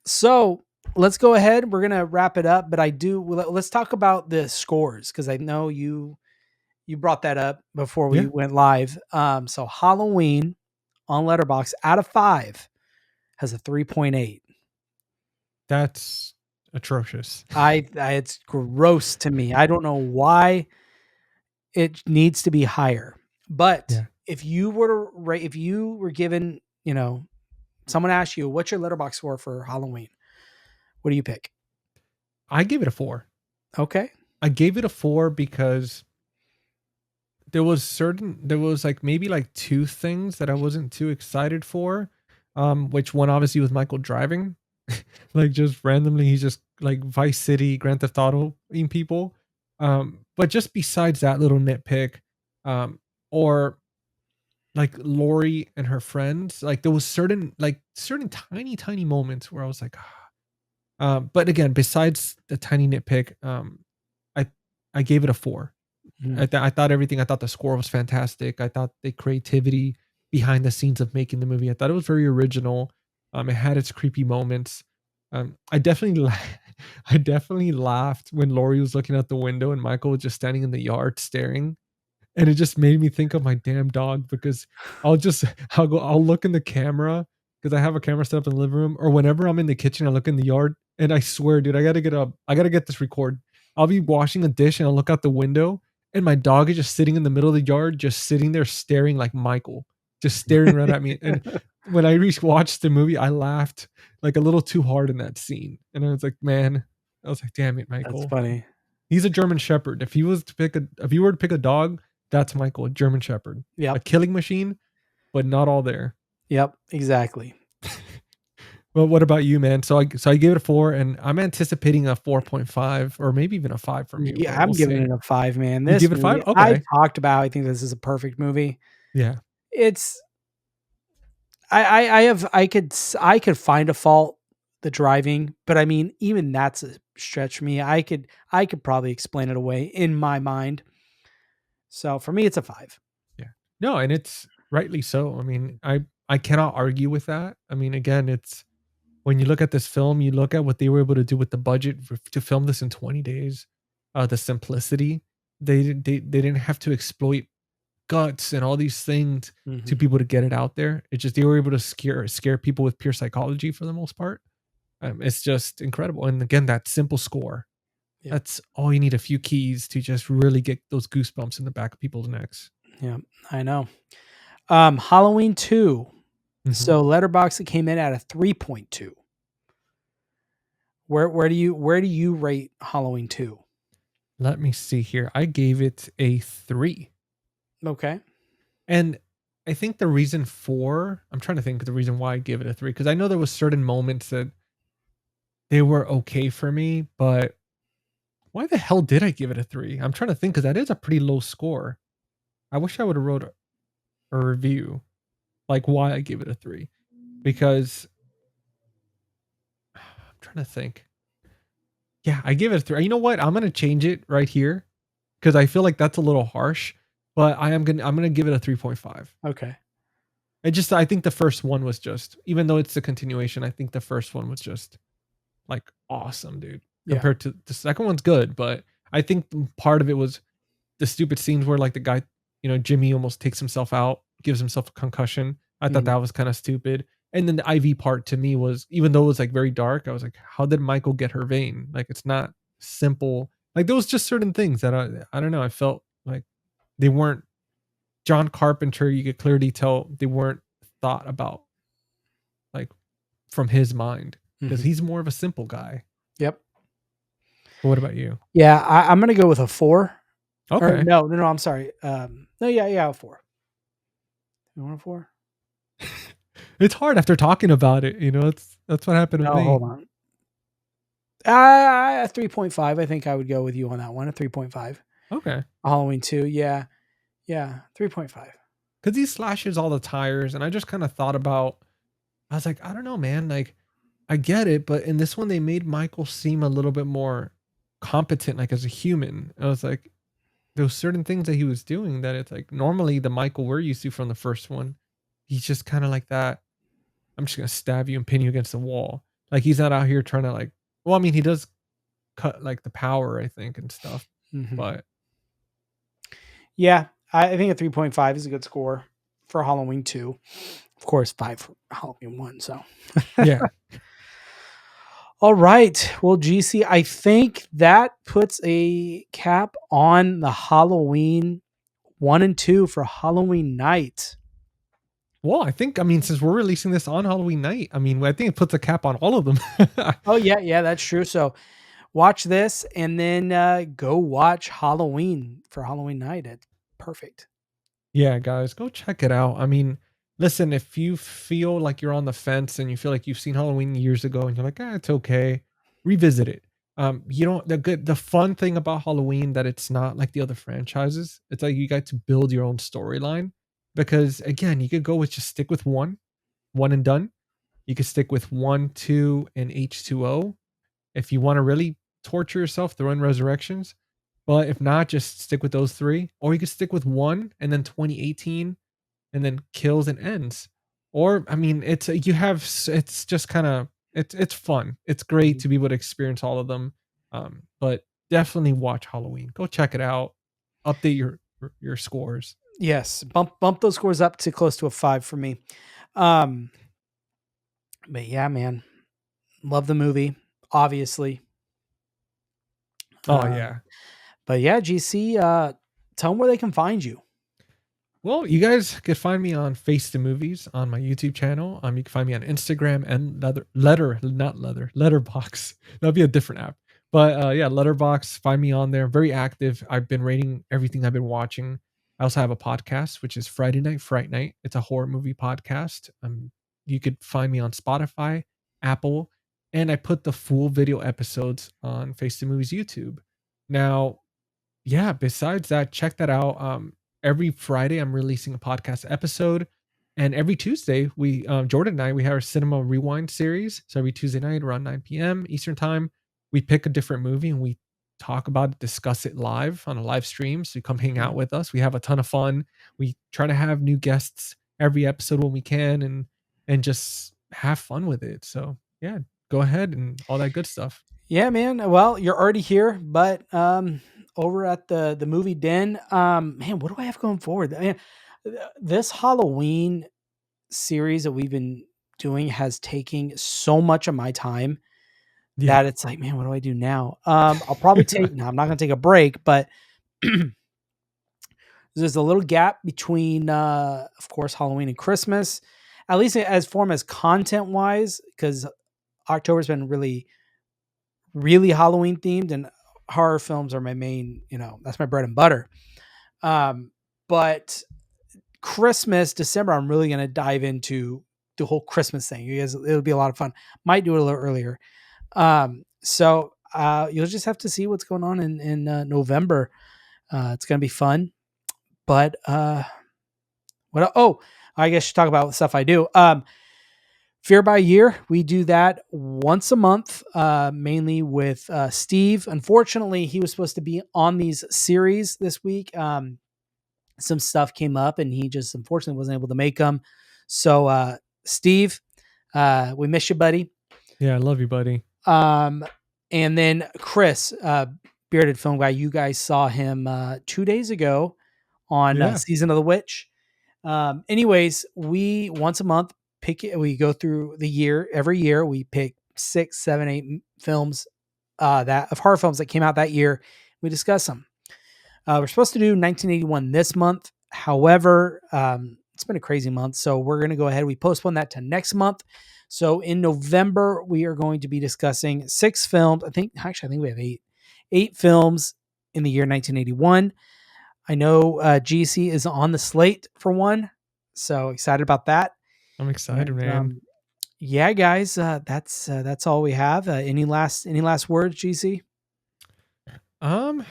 So let's go ahead. We're gonna wrap it up, but let's talk about the scores because I know you brought that up before we Yeah, went live. So Halloween on Letterbox out of 5 has a 3.8. that's atrocious. I it's gross to me. I don't know why it needs to be higher. But Yeah, if you were to rate, if you were given, someone asked you, what's your Letterbox score for Halloween? What do you pick? I gave it a 4. Okay. I gave it a 4 because there was like maybe like two things that I wasn't too excited for. Which one obviously was Michael driving. Like just randomly he's just like Vice City, Grand Theft Auto in people. But just besides that little nitpick, or like Laurie and her friends, like there was certain tiny moments where I was like, but again, besides the tiny nitpick, I I gave it a 4. Mhm. I thought everything. I thought the score was fantastic. I thought the creativity behind the scenes of making the movie. I thought it was very original. It had its creepy moments. I definitely, I definitely laughed when Laurie was looking out the window and Michael was just standing in the yard staring, and it just made me think of my damn dog because I'll just I'll look in the camera because I have a camera set up in the living room, or whenever I'm in the kitchen, I look in the yard, and I swear, dude, I gotta get this record. I'll be washing a dish and I'll look out the window, and my dog is just sitting in the middle of the yard, just sitting there staring like Michael, just staring right at me. And when I rewatched the movie, I laughed like a little too hard in that scene, and I was like, man, I was like, damn it, That's Michael. funny. He's a German Shepherd. If you were to pick a dog, that's Michael, a German Shepherd, a Yep. killing machine, but not all there. Yep. Exactly. Well, what about you, man? So I gave it a 4, and I'm anticipating a 4.5 or maybe even a 5 from you. Yeah, But I'm we'll giving see. it a 5, man. You This give it a movie, 5? I Okay. talked about. I think this is a perfect movie. Yeah. It's. I could find a fault, the driving, but I mean, even that's a stretch for me. I could probably explain it away in my mind. So for me, it's a 5. Yeah. No, and it's rightly so. I mean, I cannot argue with that. I mean, again, it's when you look at this film, you look at what they were able to do with the budget to film this in 20 days, the simplicity. They didn't have to exploit guts and all these things to Mhm. people to get it out there. It's just they were able to scare people with pure psychology for the most part. It's just incredible. And again, that simple score. Yeah. That's all you need, a few keys to just really get those goosebumps in the back of people's necks. Yeah, I know. Halloween 2. Mhm. So Letterboxd, it came in at a 3.2. Where do you rate Halloween 2? Let me see here. I gave it a 3. Okay. And I think the reason I'm trying to think of the reason why I give it a 3, because I know there was certain moments that they were okay for me, but why the hell did I give it a 3? I'm trying to think, because that is a pretty low score. I wish I would have wrote a review, like why I give it a 3, because I'm trying to think. Yeah, I give it a 3. You know what? I'm gonna change it right here because I feel like that's a little harsh, but I'm gonna give it a 3.5. Okay. I think the first one was just, even though it's a continuation, I think the first one was just like awesome, dude. Yeah. Compared to the second one's good, but I think part of it was the stupid scenes where like the guy, Jimmy almost takes himself out, gives himself a concussion. I thought Mhm. that was kind of stupid. And then the IV part to me was, even though it was like very dark, I was like, how did Michael get her vein? Like, it's not simple. Like, there was just certain things that I don't know. I felt like they weren't John Carpenter. You could clearly tell they weren't thought about like from his mind, because Mhm. he's more of a simple guy. Yep. But what about you? Yeah, I'm gonna go with a 4. Or Okay. no, I'm sorry. No, yeah, a 4. You want a 4? It's hard after talking about it. That's what happened with No, me. hold on. 3.5. I think I would go with you on that one. A 3.5. Okay. Halloween 2. Yeah. 3.5. Because he slashes all the tires, and I just kind of thought about, I was like, I don't know, man. Like, I get it, but in this one, they made Michael seem a little bit more competent, like as a human. I was like, there was certain things that he was doing that it's like normally the Michael we're used to from the first one, he's just kind of like that. I'm just gonna stab you and pin you against the wall. Like, he's not out here trying to like. Well, I mean, he does cut like the power, I think, and stuff. Mhm. But Yeah, I think a 3.5 is a good score for Halloween 2. Of course, 5 for Halloween 1. So, yeah, all right. Well, GC, I think that puts a cap on the Halloween 1 and 2 for Halloween night. well, I think, I mean, since we're releasing this on Halloween night, I mean, I think it puts a cap on all of them. Oh, yeah, that's true. So, watch this and then go watch Halloween for Halloween night. It's perfect. Yeah, guys, go check it out. I mean, listen, if you feel like you're on the fence and you feel like you've seen Halloween years ago and you're like, it's okay, revisit it. The fun thing about Halloween that it's not like the other franchises. It's like you get to build your own storyline, because again, you could go with just stick with one and done. You could stick with 1, 2, and H2O. If you want to really torture yourself, throw in Resurrections. But if not, just stick with those 3. Or you could stick with 1 and then 2018 and then Kills and Ends. Or I mean, it's just kind of it's fun. It's great to be able to experience all of them. But definitely watch Halloween. Go check it out. Update your scores. Yes, bump those scores up to close to a 5 for me. But yeah, man, love the movie, obviously. Oh yeah. But yeah, GC, tell them where they can find you. Well, you guys could find me on Face the Movies on my YouTube channel. You can find me on Instagram and Letterbox. That'd be a different app. But yeah, Letterbox. Find me on there. Very active. I've been rating everything I've been watching. I also have a podcast, which is Friday Night Fright Night. It's a horror movie podcast. You could find me on Spotify, Apple, and I put the full video episodes on Face the Movies YouTube. Now, yeah, besides that, check that out. Every Friday I'm releasing a podcast episode, and every Tuesday we Jordan and I we have our cinema rewind series. So every Tuesday night around 9 p.m. Eastern time, we pick a different movie and we talk about it, discuss it live on a live stream. So you come hang out with us. We have a ton of fun. We try to have new guests every episode when we can, and just have fun with it. So yeah, go ahead and all that good stuff. Yeah, man. Well, you're already here, but over at the movie den, man, what do I have going forward? Man, this Halloween series that we've been doing has taken so much of my time Yeah. that it's like, man, what do I do now? I'll probably take. No, I'm not going to take a break, but there's a little gap between, of course, Halloween and Christmas, at least as form as content wise, because October's been really, really Halloween themed, and horror films are my main. That's my bread and butter. But Christmas, December, I'm really going to dive into the whole Christmas thing. You guys, it'll be a lot of fun. Might do it a little earlier. So you'll just have to see what's going on in November. It's going to be fun. But what? Oh, I guess I should talk about stuff I do. Fear by Year, we do that once a month, mainly with Steve. Unfortunately, he was supposed to be on these series this week. Some stuff came up, and he just unfortunately wasn't able to make them. So, Steve, we miss you, buddy. Yeah, I love you, buddy. And then Chris, bearded film guy, you guys saw him 2 days ago on Yeah. Season of the Witch. Anyways, we once a month we go through the year. Every year we pick 6, 7, 8 films that of horror films that came out that year. We discuss them. We're supposed to do 1981 this month. However, it's been a crazy month, so we're going to go ahead. We postpone that to next month. So in November, we are going to be discussing 6 films. I think we have 8 films in the year 1981. I know GC is on the slate for one, so excited about that. I'm excited, And, man. yeah, guys, that's all we have. Any last words, GC? I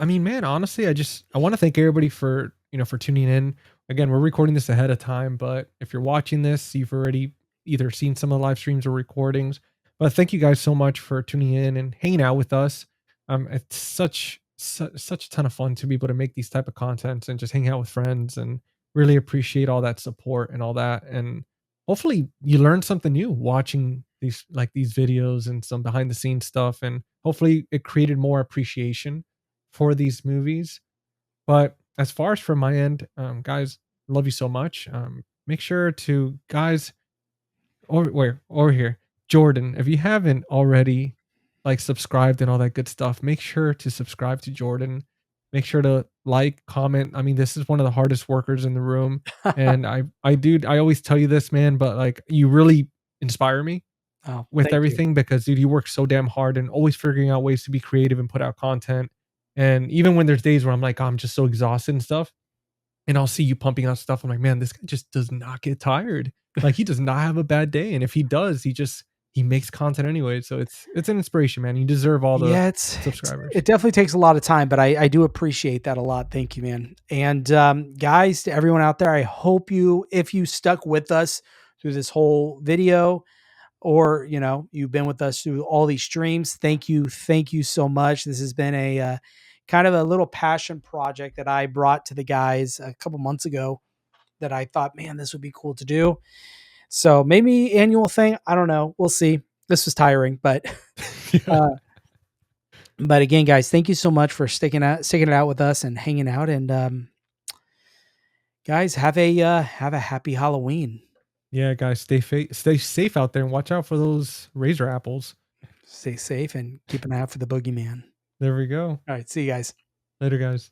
mean, man, honestly, I want to thank everybody for tuning in. Again, we're recording this ahead of time, but if you're watching this, you've already either seen some of the live streams or recordings. But thank you guys so much for tuning in and hanging out with us. It's such a ton of fun to be able to make these type of contents and just hang out with friends, and really appreciate all that support and all that. And hopefully you learned something new watching these videos and some behind the scenes stuff, and hopefully it created more appreciation for these movies. But as far as from my end, guys, love you so much. Make sure to, guys, over here, Jordan, if you haven't already subscribed and all that good stuff, make sure to subscribe to Jordan. Make sure to comment. I mean, this is one of the hardest workers in the room, and I always tell you this, man, but you really inspire me with everything, because dude, you work so damn hard and always figuring out ways to be creative and put out content. And even when there's days where I'm like, oh, I'm just so exhausted and stuff, and I'll see you pumping out stuff, I'm like, man, this guy just does not get tired. He does not have a bad day, and if he does, he makes content anyway. So it's an inspiration, man. You deserve all the subscribers. It definitely takes a lot of time, but I do appreciate that a lot. Thank you, man. And guys, to everyone out there, I hope if you stuck with us through this whole video, or you've been with us through all these streams, thank you so much. This has been a kind of a little passion project that I brought to the guys a couple months ago, that I thought, man, this would be cool to do. So maybe annual thing. I don't know. We'll see. This was tiring, but but again, guys, thank you so much for sticking it out with us and hanging out. And guys, have a happy Halloween. Yeah, guys, stay safe out there, and watch out for those razor apples. Stay safe and keep an eye out for the boogeyman. There we go. All right, see you guys. Later, guys.